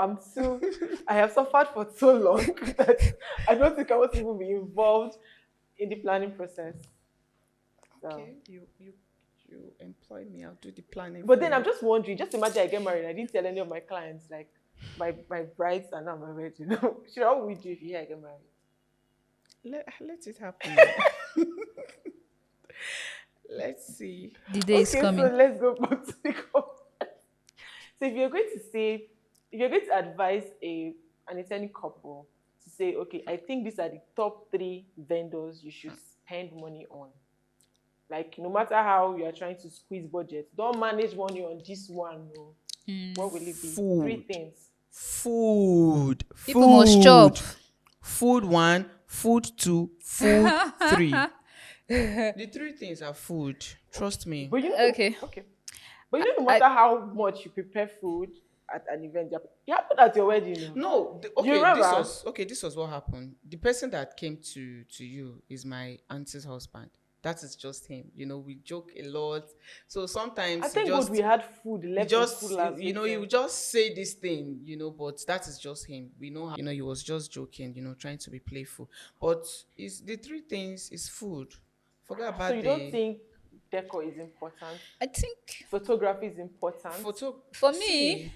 S1: I have suffered for so long that I don't think I want to even be involved in the planning process. So.
S2: Okay, you employ me. I'll do the planning.
S1: But
S2: for
S1: then
S2: you.
S1: I'm just wondering, just imagine I get married. I didn't tell any of my clients, like my brides are not my wedding. Should I would do if you hear I get married?
S2: let it happen. Let's see.
S3: The day is
S1: Okay, so
S3: coming.
S1: let's go back to the comment. So if you're going to say, if you're going to advise an intending couple to say, okay, I think these are the top three vendors you should spend money on. Like no matter how you are trying to squeeze budget, don't manage money on this one. No. What will it be? Three
S2: Food.
S1: things.
S2: Food.
S3: People must chop.
S2: Food. Food one, food two, food three. The three things are food. Trust me.
S1: But you know,
S3: Okay.
S1: okay. But you know, no
S3: I-
S1: matter how much you prepare food at an event, it happened at your wedding. No.
S2: No,
S1: You
S2: okay,
S1: remember?
S2: this was what happened. The person that came to you is my auntie's husband. That is just him. You know, we joke a lot. So sometimes
S1: I think good we had food left in
S2: just
S1: school last
S2: you know, he
S1: weekend.
S2: would just say this thing, you know, but that is just him. We know how, you know, he was just joking, you know, trying to be playful. But it's the three things is food. Forget about
S1: So you don't think decor is important?
S3: I think
S1: Photography is important?
S3: for me,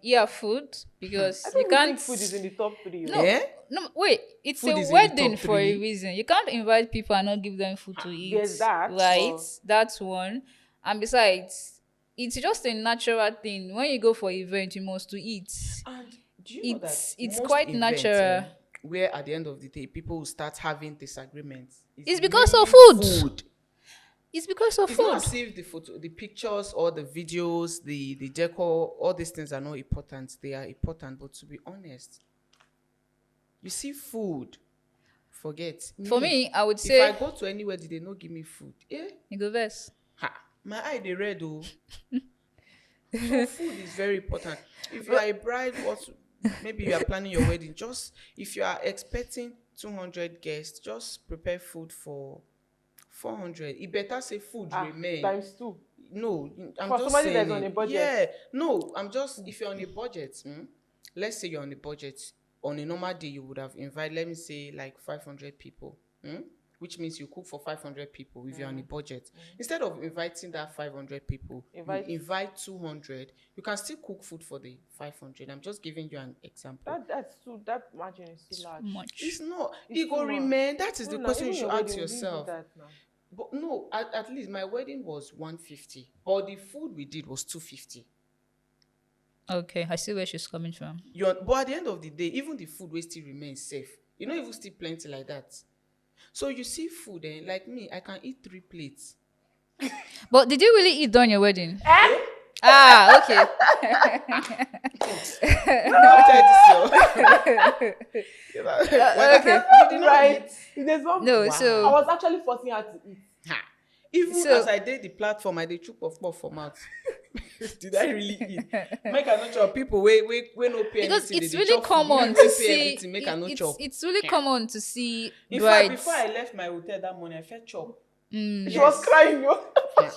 S3: yeah, food, because
S1: I
S3: you
S1: don't
S3: can't.
S1: think food is in the top three.
S3: No,
S2: Eh?
S3: no, wait. It's
S2: Food
S3: a
S2: is in the
S3: wedding
S2: top
S3: for a
S2: three.
S3: reason. You can't invite people and not give them food to eat.
S1: There's that,
S3: right?
S1: but-
S3: That's one. And besides, it's just a natural thing. When you go for event, you must to eat.
S2: And do you know
S3: It's
S2: that
S3: it's
S2: most
S3: quite
S2: events,
S3: natural.
S2: where at the end of the day people will start having disagreements.
S3: It's because of
S2: mainly
S3: food. It's because of
S2: It's not
S3: food.
S2: as if the pictures or the videos, the decor, all these things are not important. They are important, but to be honest, you see food, forget.
S3: For me, I would
S2: if
S3: say
S2: I go to anywhere, did they not give me food? Eh?
S3: you go best.
S2: Ha, my eye they red oh. So food is very important. If you are a bride, maybe you are planning your wedding, just if you are expecting 200 guests, just prepare food for 400. It better say food remain.
S1: Times two.
S2: No, I'm
S1: For
S2: just
S1: somebody
S2: saying
S1: that's on
S2: it.
S1: a budget.
S2: Yeah, no, I'm just, if you're on a budget, let's say you're on a budget, on a normal day you would have invited, let me say, like 500 people, which means you cook for 500 people if you're on a budget. Instead of inviting that 500 people, you invite 200. You can still cook food for the 500. I'm just giving you an example.
S1: That margin is still large.
S3: Much.
S2: It's not.
S1: It's
S2: It go
S1: too much.
S2: remain. That is the
S1: No,
S2: question you
S1: even
S2: should
S1: your
S2: ask
S1: wedding, we didn't do
S2: yourself.
S1: that now.
S2: But no, at least my wedding was 150, but the food we did was 250.
S3: Okay, I see where she's coming from.
S2: But at the end of the day, even the food will still remain safe. You know, even still plenty like that. So you see food, like me, I can eat 3 plates.
S3: But did you really eat during your wedding? Ah, okay. Okay.
S1: Right. There's one.
S3: No,
S1: I
S3: so
S1: was actually forcing her to eat.
S2: Even
S3: So-
S2: as I did the platform, I did chup of puff for mouth. Did I really eat? Make I not chop. People we no pay
S3: because
S2: anything.
S3: it's
S2: they
S3: really
S2: chop food.
S3: common
S2: Me,
S3: to
S2: we pay
S3: see.
S2: everything, make I no chop.
S3: It's really common to see
S2: In fact,
S3: brides.
S2: before I left my hotel that morning, I felt chop.
S1: She was crying. Yo.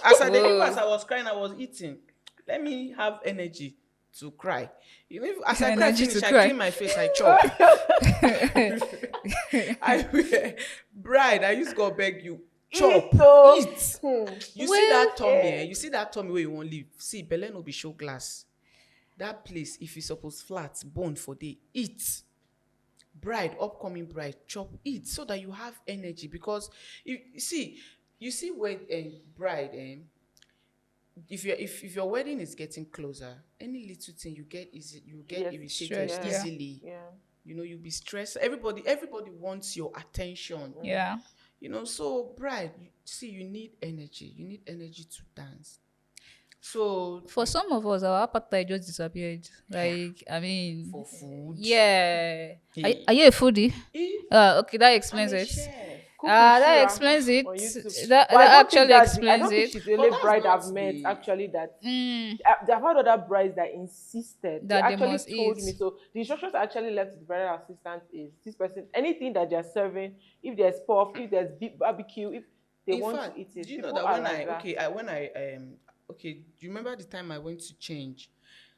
S2: As I
S3: Whoa.
S2: as I was crying, I was eating. Let me have energy to cry. You know, as I cried,
S3: Energy
S2: finish,
S3: to
S2: I
S3: cry.
S2: clean my face, I chop. Bride, I used to go beg you. Chop,
S1: Eat, oh.
S2: eat. You see
S3: Well,
S2: that tummy, you see that tummy where you won't leave. See, belle no be show glass. That place, if you suppose flat, bone for day, eat. Bride, upcoming bride, chop, eat so that you have energy. Because you see when bride, if your wedding is getting closer, any little thing you get irritated
S3: stressed, yeah.
S2: easily.
S1: Yeah.
S2: You know, you'll be stressed. Everybody wants your attention.
S3: Yeah.
S2: You know, so bride, you need energy. You need energy to dance. So
S3: For some of us, our appetite just disappeared. Like, I mean,
S2: for food,
S3: yeah.
S2: Yeah.
S3: Are you a foodie? Okay, that
S2: I'm
S3: explains
S2: a
S3: it.
S2: chef.
S3: That explains it.
S1: on YouTube.
S3: That
S1: But I don't think
S3: actually
S1: I
S3: explains
S1: don't think
S3: it.
S1: she's the only
S2: But that's
S1: bride
S2: not
S1: I've met
S2: the-
S1: actually that.
S3: Mm.
S1: I've had other brides that insisted.
S3: That they
S1: actually
S3: must
S1: told
S3: eat.
S1: me. So the instructions I actually left to the bridal assistant is this person, anything that they're serving, if there's puff, if there's beef barbecue, if they
S2: In
S1: want
S2: fact,
S1: to eat it.
S2: do you know
S1: People
S2: that
S1: are
S2: when
S1: like that.
S2: do you remember the time I went to change?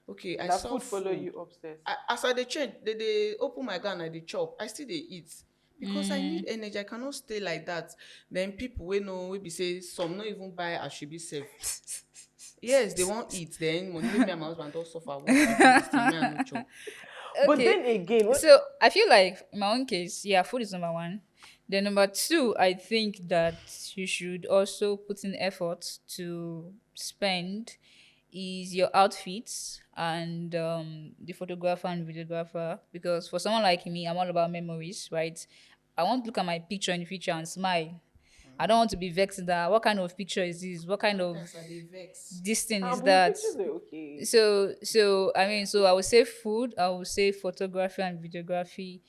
S2: Okay, I
S1: That
S2: saw
S1: food follow you upstairs.
S2: As I dey change, they open my gun, I dey chop. I still dey eat because I need energy. I cannot stay like that. Then people we be say some not even buy as she be safe. Yes, they won't eat. Then money me and my husband don't suffer. Me I no chop.
S1: But
S3: Okay.
S1: then again,
S3: So I feel like in my own case, yeah, food is number one. Then number two, I think that you should also put in effort to spend is your outfits and the photographer and videographer, because for someone like me, I'm all about memories, right? I want to look at my picture in the future and smile. I don't want to be vexed that what kind of picture is this? What kind of
S2: Sometimes I dey vex.
S3: this thing is
S1: But your
S3: that?
S1: pictures are okay.
S3: So I mean, so I would say food, I would say photography and videography.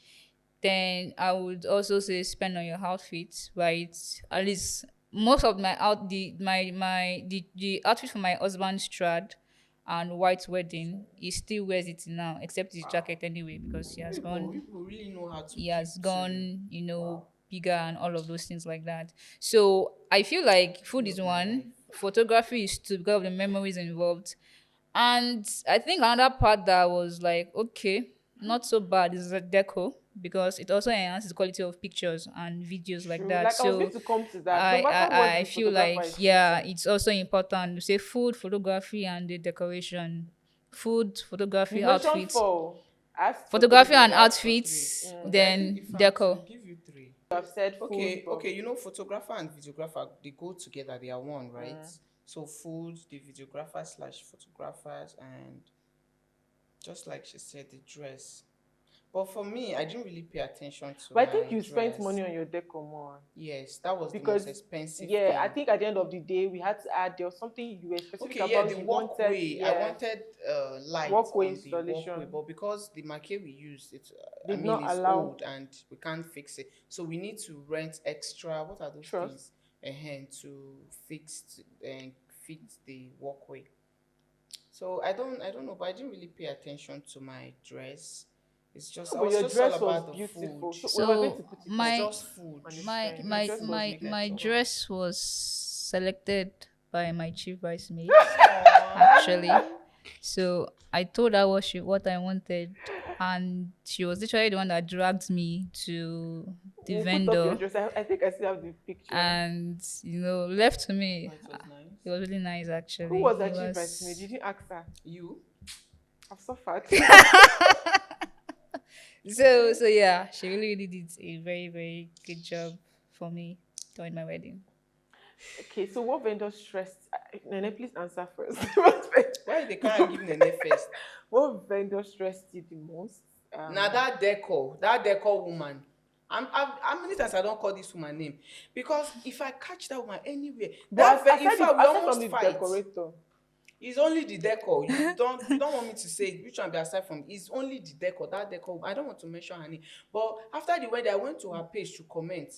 S3: Then I would also say spend on your outfits, right? At least most of my out the outfit for my husband's trad and white wedding, he still wears it now, except his
S2: Wow.
S3: jacket anyway, because
S2: You people really know how to
S3: he
S2: keep
S3: has
S2: to.
S3: gone,
S2: Wow.
S3: bigger and all of those things like that. So I feel like food
S2: Love
S3: is
S2: my life.
S3: one, photography is two because of the memories involved. And I think another part that was like, okay, not so bad is the deco, because it also enhances the quality of pictures and videos like
S1: True.
S3: that.
S1: Like I was going
S3: So
S1: to come to that. No
S3: I,
S1: matter what
S3: I
S1: the
S3: I feel
S1: photographer
S3: like,
S1: is
S3: yeah,
S1: putting,
S3: it's also important to say food, photography, and the decoration. Food,
S1: you
S3: photography,
S1: mentioned
S3: outfits.
S1: four. I asked for
S3: Photography
S1: three.
S3: and
S2: You asked for three.
S3: outfits,
S2: Okay, I think
S3: then
S2: if I'm to
S3: deco.
S2: give you three.
S1: You have said food,
S2: Okay,
S1: but
S2: okay, photographer and videographer, they go together, they are one, right? So food, the videographer slash photographers, and just like she said, the dress. But for me, I didn't really pay attention to
S1: but I think
S2: my
S1: you spent
S2: dress.
S1: money on your decor more.
S2: Yes, that was the
S1: Because
S2: most expensive
S1: yeah, I
S2: thing.
S1: think at the end of the day we had to add there was something you were specific
S2: Okay, yeah,
S1: about.
S2: the
S1: You wanted,
S2: walkway. I
S1: yeah,
S2: wanted light
S1: walkway
S2: on the walkway,
S1: installation
S2: but because the market we use, I
S1: did
S2: mean,
S1: not
S2: it's
S1: allow
S2: old and we can't fix it. So we need to rent extra. What are those
S1: trust.
S2: things? To fix and fix the walkway. So I don't know, but I didn't really pay attention to my dress. I
S1: But
S2: was
S1: your
S2: just all
S1: dress was
S2: about the food.
S1: beautiful. So we were going
S3: So
S1: to put it
S2: It's
S1: up
S3: my
S2: just food.
S1: on the
S3: my
S1: screen. Your
S3: my
S1: dress
S2: Food
S1: was
S3: my
S2: make I
S3: my
S2: talk.
S1: beautiful.
S3: dress was selected by my chief bridesmaid,
S2: Aww.
S3: actually. So I told her what I wanted, and she was literally the one that dragged me to the
S1: We'll put up your
S3: vendor,
S1: dress. I think I still have the picture.
S3: and left to me.
S2: Oh, it was nice.
S3: It was really nice,
S1: Who
S3: actually.
S1: was
S3: It
S1: achieved bridesmaid?
S3: was.
S1: Did you ask her?
S2: You?
S1: I've suffered.
S3: So yeah, she really did a very very good job for me during my wedding.
S1: Okay, so what vendor stressed? Nene, please answer first.
S2: Why they can't give Nene first?
S1: What vendor stressed you the most?
S2: Now that decor woman. How many times I don't call this woman name? Because if I catch that woman anywhere,
S1: But
S2: in fact we
S1: aside from
S2: almost
S1: the
S2: fight.
S1: decorator,
S2: It's only the decor. You don't want me to say which one be aside from. It's only the decor. That decor. I don't want to mention her name. But after the wedding, I went to her page to comment.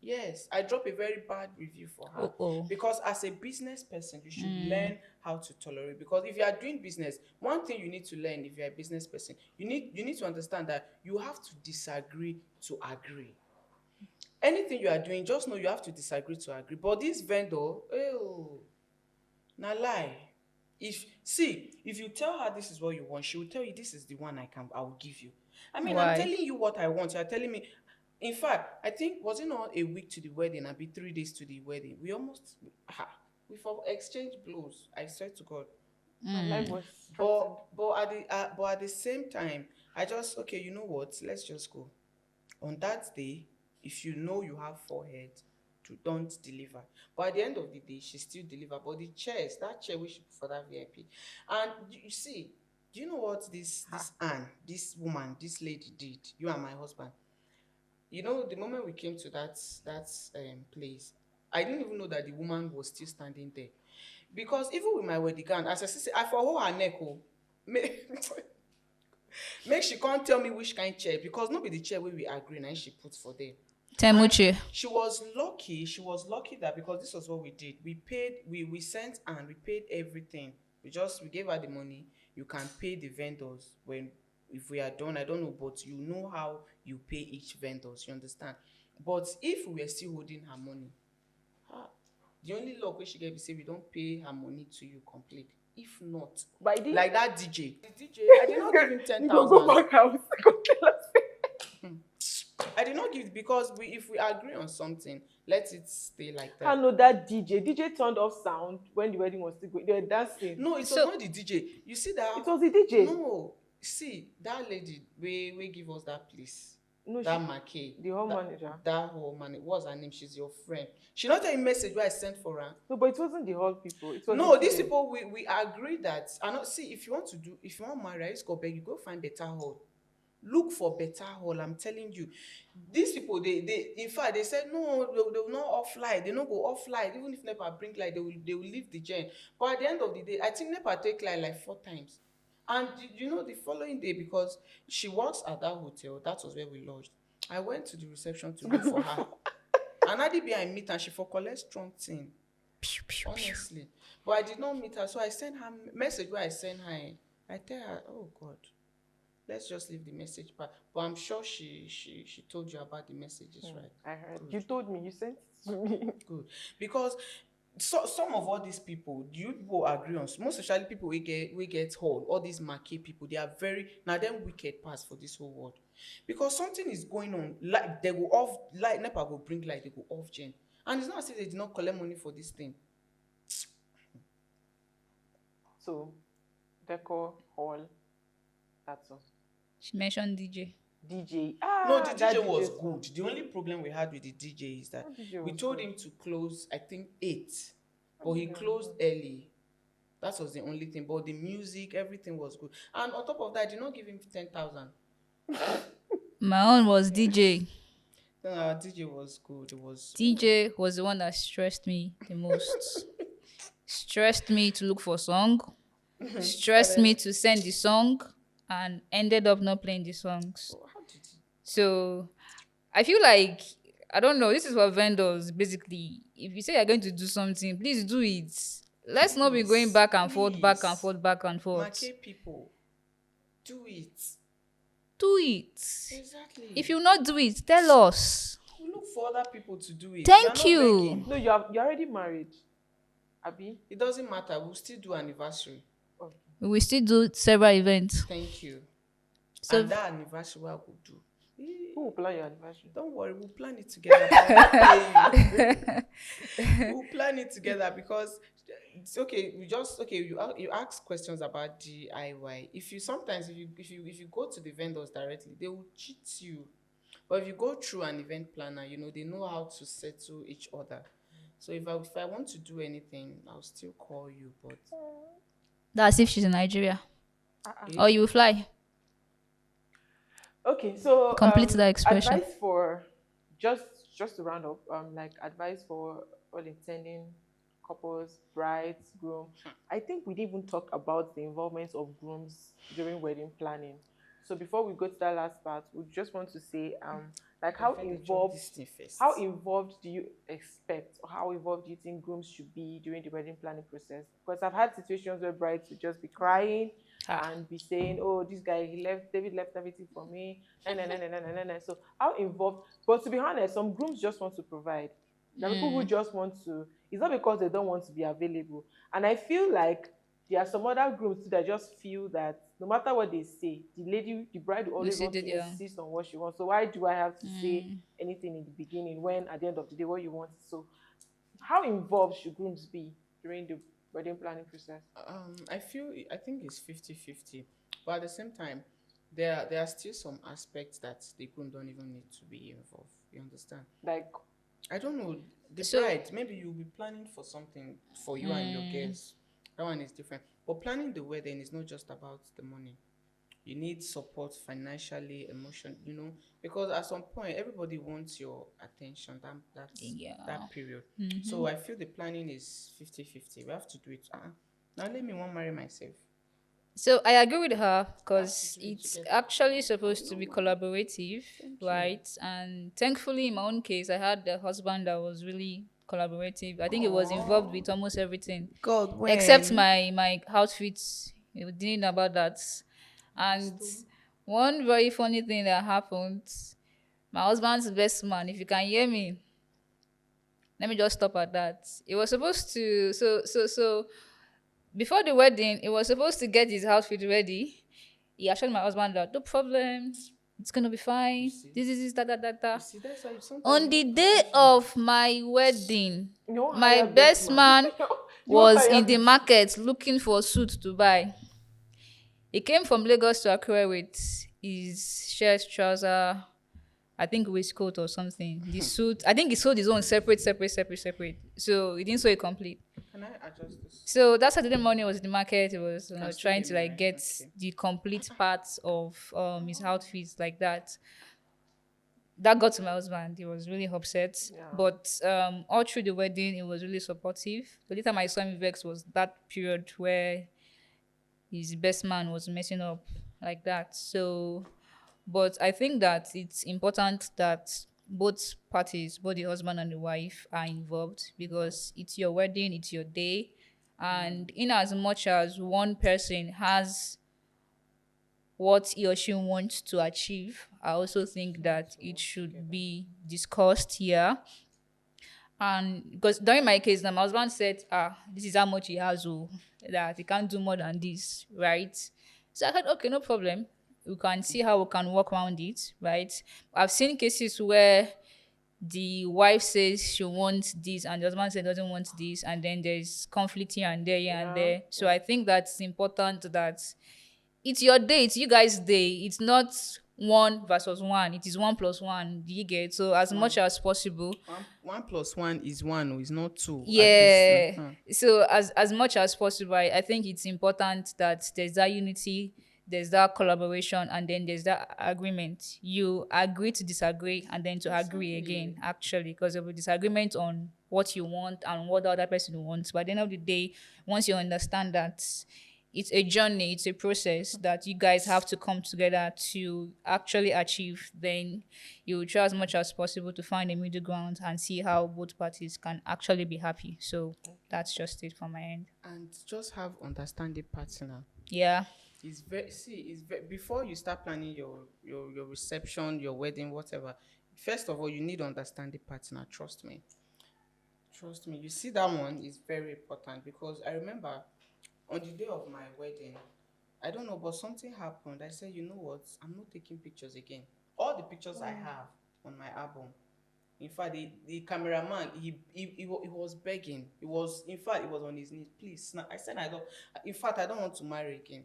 S2: Yes, I dropped a very bad review for her
S3: Oh oh.
S2: because as a business person, you should learn how to tolerate. Because if you are doing business, one thing you need to learn if you're a business person, you need to understand that you have to disagree to agree. Anything you are doing, just know you have to disagree to agree. But this vendor, oh, na lie. If you tell her this is what you want, she will tell you this is the one I will give you. I mean, I'm
S3: Why?
S2: telling you what I want. You're telling me. In fact, I think was it not a week to the wedding? I'll be 3 days to the wedding. We for exchanged blows. I swear to God.
S1: my life was threatened.
S2: But at the same time, I just okay. You know what? Let's just go. On that day, if you know you have forehead, to don't deliver. But at the end of the day, she still deliver. But that chair we should put for that VIP. And you see, do you know what this Anne, this woman, this lady did? You and my husband. You know, the moment we came to that place, I didn't even know that the woman was still standing there. Because even with my wedding gown, as I say, I for hold her neck. Oh, make, make she can't tell me which kind chair because no be the chair we agree and she put for them.
S3: Temuche.
S2: She was lucky that because this was what we did. We sent and we paid everything. We gave her the money. You can pay the vendors when if we are done. I don't know, but you know how you pay each vendors, you understand? But if we were still holding her money, ah, the only luck wey she get be say we don't pay her money to you complete. If not,
S1: But I did.
S2: like that DJ. The DJ, I did not give him
S1: You go
S2: 10,000.
S1: back house. Go tell us.
S2: I did not give it because if we agree on something, let it stay like
S1: I
S2: that.
S1: know that DJ. DJ turned off sound when the wedding was still going. They were dancing.
S2: No, it was
S3: So
S2: not the DJ. You see that?
S1: It was the DJ.
S2: No, see that lady. We give us that place.
S1: No,
S2: That Make,
S1: the hall
S2: that
S1: manager.
S2: that whole man, what's her name? She's your friend. She not tell you message where I sent for her.
S1: No, but it wasn't the hall people. It was a
S2: No, these
S1: team.
S2: people we agree that I not see if you want marry, I just go beg you go find better hall. Look for better hall. I'm telling you, these people they in fact they said no, they will not off light. They not go off light. Even if NEPA bring light, they will leave the gen. But at the end of the day, I think NEPA take light like 4 times. And you know the following day, because she works at that hotel, that was where we lodged. I went to the reception to look for her. And I did be I meet and she for collect strong thing.
S3: Pew, pew, pew.
S2: Honestly. But I did not meet her. So I sent her message where I sent her. I tell her, oh God, let's just leave the message part. But I'm sure she told you about the messages, right?
S1: I heard.
S2: Good.
S1: You told me. You sent it to me.
S2: Good. Because some of all these people, do you people agree on, most especially people we get hold, all these market people, they are very now them wicked pass for this whole world. Because something is going on, like they go off, like NEPA go bring light, they go off gen. And it's not as if they did not collect money for this thing.
S1: So, decor hall. That's all.
S3: She mentioned DJ.
S1: DJ.
S2: No,
S1: Ah,
S2: the
S1: that
S2: DJ was
S1: DJ
S2: good. The only problem we had with the DJ is that
S1: That DJ
S2: we
S1: was
S2: told
S1: good.
S2: him to close, I think 8, but he
S1: DJ was
S2: closed early. That was the only thing. But the music, everything was good. And on top of that, I did not give him 10,000.
S3: My own was DJ.
S2: No, our DJ was good. It was
S3: DJ was the one that stressed me the most. Stressed me to look for song. Stressed me to send the song, and ended up not playing the songs.
S2: how did he?
S3: So I feel like, I don't know. This is what vendors basically. If you say you're going to do something, please do it. Let's not be going back and forth, back and
S2: Please.
S3: forth, back and forth.
S2: Market people, do it.
S3: Do it.
S2: Exactly.
S3: If you not do it, tell us.
S2: We look for other people to do it.
S3: Thank
S2: We are not
S3: you.
S2: begging.
S1: No, you're already married. Abi?
S2: It doesn't matter. We'll still do anniversary.
S1: Okay.
S3: We will still do several events.
S2: Thank you.
S3: So
S2: And that anniversary, what we'll do.
S1: Who will plan your anniversary?
S2: Don't worry, we'll plan it together. We'll plan it together because it's okay. You ask questions about DIY. If you go to the vendors directly, they will cheat you. But if you go through an event planner, they know how to settle each other. So if I want to do anything, I'll still call you. But
S3: that's if she's in Nigeria.
S2: eh,
S3: Or you will fly.
S1: Okay, so
S3: Complete that expression.
S1: advice for just to round up, like advice for all intending couples, brides, groom. I think we didn't even talk about the involvement of grooms during wedding planning. So before we go to that last part, we just want to say like
S2: I felt they dropped this thing first.
S1: how involved do you expect, or how involved do you think grooms should be during the wedding planning process? Because I've had situations where brides would just be crying and be saying, "Oh, this guy, David left everything for me." And. So how involved? But to be honest, some grooms just want to provide. There are people who just want to. It's not because they don't want to be available. And I feel like there are some other grooms too that just feel that no matter what they say, the bride will always
S3: see
S1: want to
S3: that, yeah.
S1: insist on what she wants. So why do I have to say anything in the beginning when at the end of the day what you want is so? How involved should grooms be during the wedding planning process?
S2: I think it's 50-50, but at the same time, there are still some aspects that the groom don't even need to be involved. You understand?
S1: Like,
S2: I don't know. The
S3: So-
S2: bride, maybe you'll be planning for something for you and your guests. That one is different. But planning the wedding is not just about the money. You need support financially, emotion, because at some point everybody wants your attention.
S3: Yeah.
S2: That period. So I feel the planning is 50-50. We have to do it. Now let me want marry myself.
S3: So I agree with her because
S2: Have to do it
S3: it's
S2: together.
S3: actually supposed to be collaborative,
S2: you.
S3: right? And thankfully, in my own case, I had a husband that was really collaborative. I think he was involved with almost everything,
S2: God,
S3: except my outfits. He didn't know about that. And one very funny thing that happened, my husband's best man, if you can hear me, let me just stop at that. It was supposed to so before the wedding, he was supposed to get his outfit ready. He assured my husband that no problem, it's gonna be fine.
S2: see?
S3: This is da da da da.
S2: You see, that's why sometimes
S3: On the day of my wedding,
S1: no
S3: my
S1: higher
S3: best man
S1: No
S3: was
S1: higher
S3: in the market looking for a suit to buy. He came from Lagos to Accra with his shirt, trouser, I think waistcoat or something. The suit, I think he sold his own separate. So he didn't sew it complete.
S2: Can I adjust this?
S3: So that Saturday morning was the market. He was
S2: Can still
S3: trying
S2: hear
S3: to
S2: me,
S3: like
S2: right?
S3: get
S2: Okay.
S3: the complete parts of his outfits like that. That got to my husband. He was really upset.
S1: Yeah.
S3: But all through the wedding, it was really supportive. The only time I saw him vex was that period where his best man was messing up like that. So, but I think that it's important that both parties, both the husband and the wife, are involved because it's your wedding, it's your day. And in as much as one person has what he or she wants to achieve, I also think that it should be discussed here. And because during my case, now my husband said, this is how much he has, oh, that he can't do more than this, right? So I said, okay, no problem. We can see how we can work around it, right? I've seen cases where the wife says she wants this and the husband says doesn't want this, and then there's conflict here and
S1: Yeah.
S3: there. So I think that's important that it's your day, it's you guys' day. It's not one versus one. It is one plus one. Do you get? So as much as possible,
S2: One plus one is one, oh, it's not two. At least.
S3: yeah. So as much as possible, I think it's important that there's that unity, there's that collaboration, and then there's that agreement. You agree to disagree, and then to agree again. Actually, because of a disagreement on what you want and what the other person wants. But at the end of the day, once you understand that it's a journey, it's a process that you guys have to come together to actually achieve, then you will try as much as possible to find a middle ground and see how both parties can actually be happy. So that's just it from my end.
S2: And just have understanding partner.
S3: Yeah.
S2: Before you start planning your reception, your wedding, whatever. First of all, you need understanding partner. Trust me. Trust me. You see, that one is very important because I remember on the day of my wedding, I don't know, but something happened. I said, you know what? I'm not taking pictures again. All the pictures I have on my album. In fact, the cameraman, he was begging. In fact, he was on his knees. Please, snap. I said, I don't want to marry again.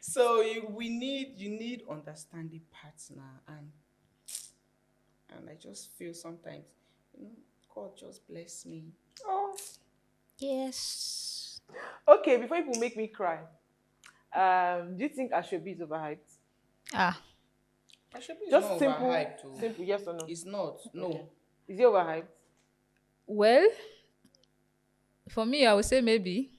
S2: So, you need understanding partner, and I just feel sometimes, God just bless me.
S1: Oh.
S3: Yes.
S1: Okay, before people make me cry, do you think Ashwebi is overhyped?
S2: Ashwebi is
S1: Just
S2: not
S1: simple,
S2: overhyped. Oh.
S1: simple, yes or no?
S2: It's not. No.
S1: Okay. Is he overhyped?
S3: Well, for me, I would say maybe.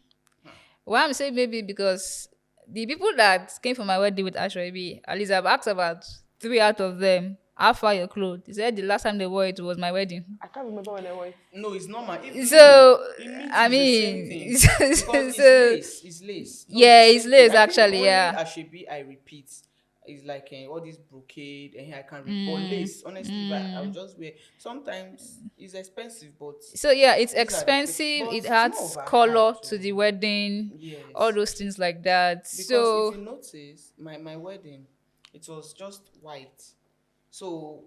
S3: Why I'm saying maybe because the people that came for my wedding with Ashwebi, at least I've asked about 3 out of them. How far your clothes? They said the last time they wore it was my wedding.
S1: I can't remember when I wore it.
S2: No, it's not my.
S3: So
S2: I mean, because it's lace. No,
S3: yeah,
S2: it's
S3: it's
S2: the same
S3: lace
S2: thing. I think
S3: actually.
S2: only
S3: Yeah.
S2: Ashwebi, I repeat, is like all this brocade, and I can repeat. But lace, honestly, but I'll just wear. Sometimes it's expensive, but
S3: So yeah, it's
S2: these are the
S3: expensive.
S2: but
S3: It
S2: it's not
S3: adds
S2: overhyped,
S3: color to
S2: oh.
S3: the wedding.
S2: Yes.
S3: All those things like that.
S2: Because
S3: So
S2: if you notice, my wedding, it was just white. So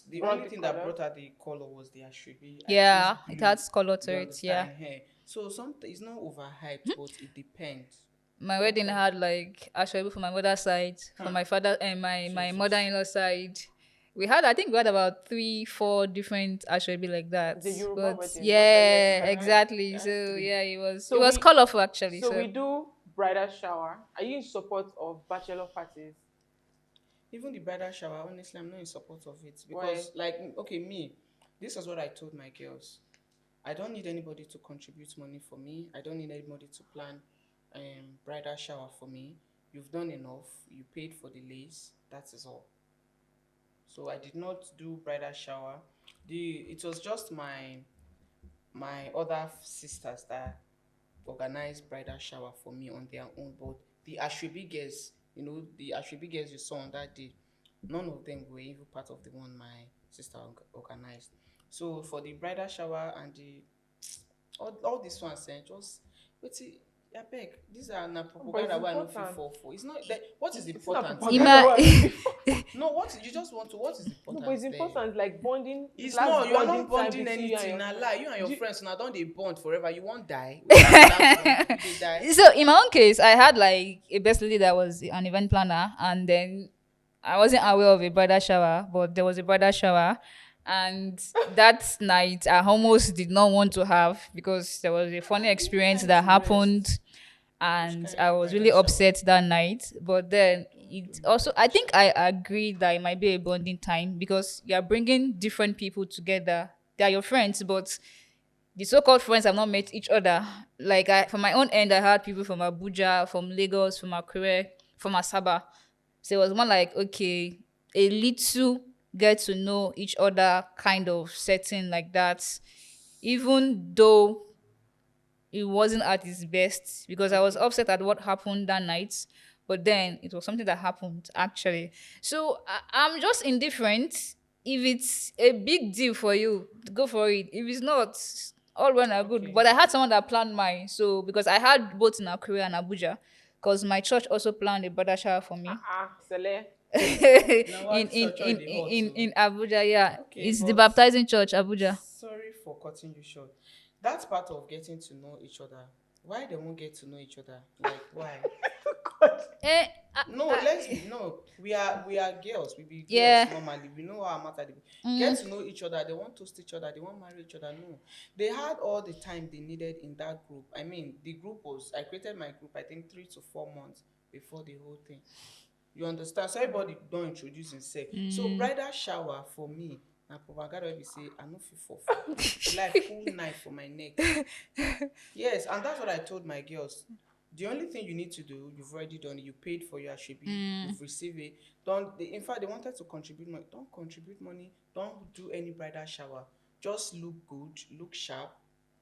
S2: the
S1: Brought
S2: only
S1: the
S2: thing that
S1: colour.
S2: brought out the color was the Ashwebi. I
S3: yeah,
S2: chose
S3: it
S2: blue.
S3: adds color to
S2: You
S3: it. Yeah.
S2: understand? Hey. So it's not overhyped, but it depends.
S3: My wedding had like actually for my mother's side, for my father and my
S2: Jesus.
S3: mother-in-law side. I think we had about 3-4 different Ashwebi like that.
S1: The Yoruba
S3: But
S1: wedding, not
S3: yeah,
S1: like
S3: exactly.
S2: I
S3: So
S2: had 3.
S3: yeah, it was
S1: So
S3: it was
S1: we-
S3: colorful actually.
S1: So
S3: So
S1: we do bridal shower. Are you in support of bachelor parties?
S2: Even the bridal shower, honestly, I'm not in support of it
S1: Why?
S2: because, this is what I told my girls. I don't need anybody to contribute money for me. I don't need anybody to plan bridal shower for me. You've done enough. You paid for the lace. That is all. So I did not do bridal shower. It was just my other sisters that organized bridal shower for me on their own. But the Ashwebi girls, you saw on that day, none of them were even part of the one my sister organized. So for the bridal shower and all these ones, just wait till I beg. These are not propaganda where I no fit
S1: important.
S2: fall for. It's not that. What is
S1: It's not
S2: important?
S1: propaganda.
S2: No, what you just want to? What is
S1: No,
S2: important?
S1: but it's
S2: there?
S1: important, like bonding.
S2: It's
S1: last
S2: not. You are
S1: time
S2: not bonding
S1: between you and
S2: anything.
S1: your
S2: Na
S1: friend.
S2: lie. You and your
S1: Do-
S2: friends now don't they bond forever? You won't die. They die.
S3: So in my own case, I had like a best lady that was an event planner, and then I wasn't aware of a bridal shower, but there was a bridal shower. And that night, I almost did not want to have because there was a funny
S2: You need
S3: experience
S2: time
S3: that
S2: to
S3: happened,
S2: rest. Which
S3: and
S2: kind
S3: I
S2: of
S3: was
S2: bridal
S3: really
S2: shower?
S3: upset that night. But then it
S2: Doing
S3: also, I
S2: bridal
S3: think
S2: shower.
S3: I agree that it might be a bonding time because you're bringing different people together. They are your friends, but the so-called friends have not met each other. Like from my own end, I had people from Abuja, from Lagos, from Akure, from Asaba. So it was more like, okay, a little get to know each other kind of setting like that. Even though it wasn't at its best because I was
S2: Okay.
S3: upset at what happened that night. But then it was something that happened actually. So I'm just indifferent. If it's a big deal for you, go for it. If it's not, all well and good.
S2: Okay.
S3: But I had someone that planned mine. So because I had both in Akure and Abuja, because my church also planned a brother shower for me.
S1: Sele.
S2: Now
S3: in,
S2: what
S3: in
S2: church
S3: in
S2: they hold
S3: in
S2: to?
S3: in Abuja, yeah.
S2: Okay,
S3: It's the
S2: but
S3: baptizing church, Abuja.
S2: sorry for cutting you short. That's part of getting to know each other. Why they won't get to know each other? Like why?
S3: Eh,
S2: No, let's be no. We are girls. We be girls
S3: yeah.
S2: normally. We know our matter. They
S3: Mm,
S2: get to know each other. They want to toast each other. They want marry each other. No, they had all the time they needed in that group. I mean, the group was. I created my group. I think 3 to 4 months before the whole thing. You understand? So everybody don't introduce himself. So
S3: mm.
S2: bridal shower for me, na propaganda wey be say I no fit fall for. The like full knife for my neck. Yes, and that's what I told my girls. The only thing you need to do, you've already done it. You paid for your ashebi,
S3: Mm.
S2: you've received it. Don't they, in fact they wanted to contribute money. Don't contribute money, don't do any bridal shower. Just look good, look sharp,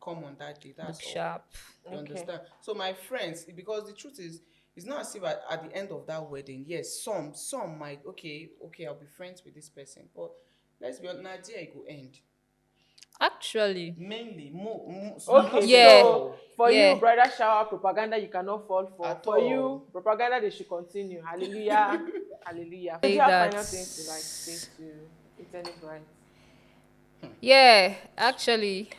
S2: come on that day.
S3: Look
S2: That's all.
S3: sharp.
S2: You
S1: Okay.
S2: understand? So my friends, because the truth is, it's not as if at the end of that wedding, yes, some might okay, I'll be friends with this person, but let's be honest, Nadia it go end.
S3: Actually,
S2: Mainly, I'm not
S1: Okay,
S2: saying
S3: yeah,
S1: so
S2: all
S1: for you,
S3: yeah.
S1: bridal shower propaganda you cannot fall for.
S2: at
S1: For you,
S2: all.
S1: propaganda they should continue. Hallelujah. Hallelujah. Do
S3: Say
S1: you have
S3: that.
S1: final things to like say to intending brides?
S3: Yeah, actually, I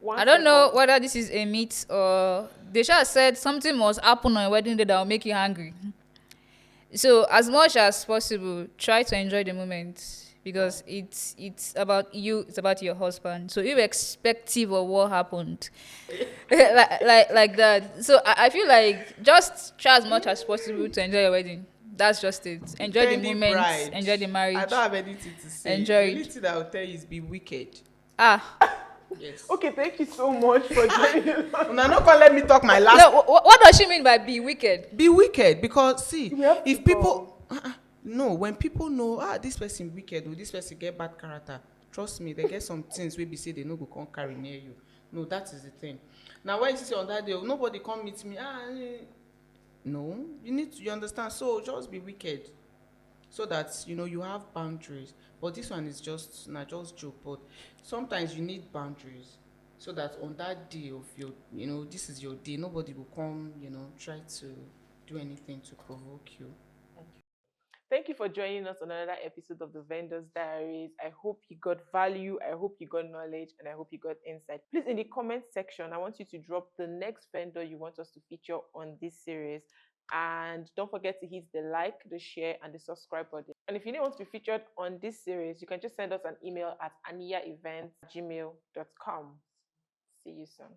S1: One
S3: don't know
S1: second.
S3: whether this is a myth or they should have said something must happen on a wedding day that will make you hungry. So as much as possible, try to enjoy the moment because it's about you, it's about your husband. So irrespective of what happened, like that. So I feel like just try as much as possible to enjoy your wedding. That's just it. Enjoy the
S2: Intending
S3: moment,
S2: bride,
S3: enjoy the
S2: I don't
S3: marriage,
S2: have anything to say. The
S3: enjoy
S2: only
S3: it.
S2: thing I will tell you is be wicked.
S3: Ah,
S2: Yes.
S1: Okay, thank you so much for joining us.
S2: Una no come let me talk my last.
S3: no. What does she mean by be wicked?
S2: Be wicked because see,
S1: We have to
S2: if
S1: go.
S2: people no, when people know this person wicked or this person get bad character, trust me, they get some things wey be say they no go come carry near you. No, that is the thing. Now when you see on that day, nobody come meet me. No, you understand. So just be wicked, so that you have boundaries. But this one is just not just joke, but sometimes you need boundaries so that on that day of your this is your day, nobody will come try to do anything to provoke you.
S1: Thank you for joining us on another episode of the Vendors Diaries. I hope you got value, I hope you got knowledge, and I hope you got insight. Please, in the comment section, I want you to drop the next vendor you want us to feature on this series. And don't forget to hit the like, the share, and the subscribe button. And if you don't want to be featured on this series, you can just send us an email at aniyaevents@gmail.com. See you soon.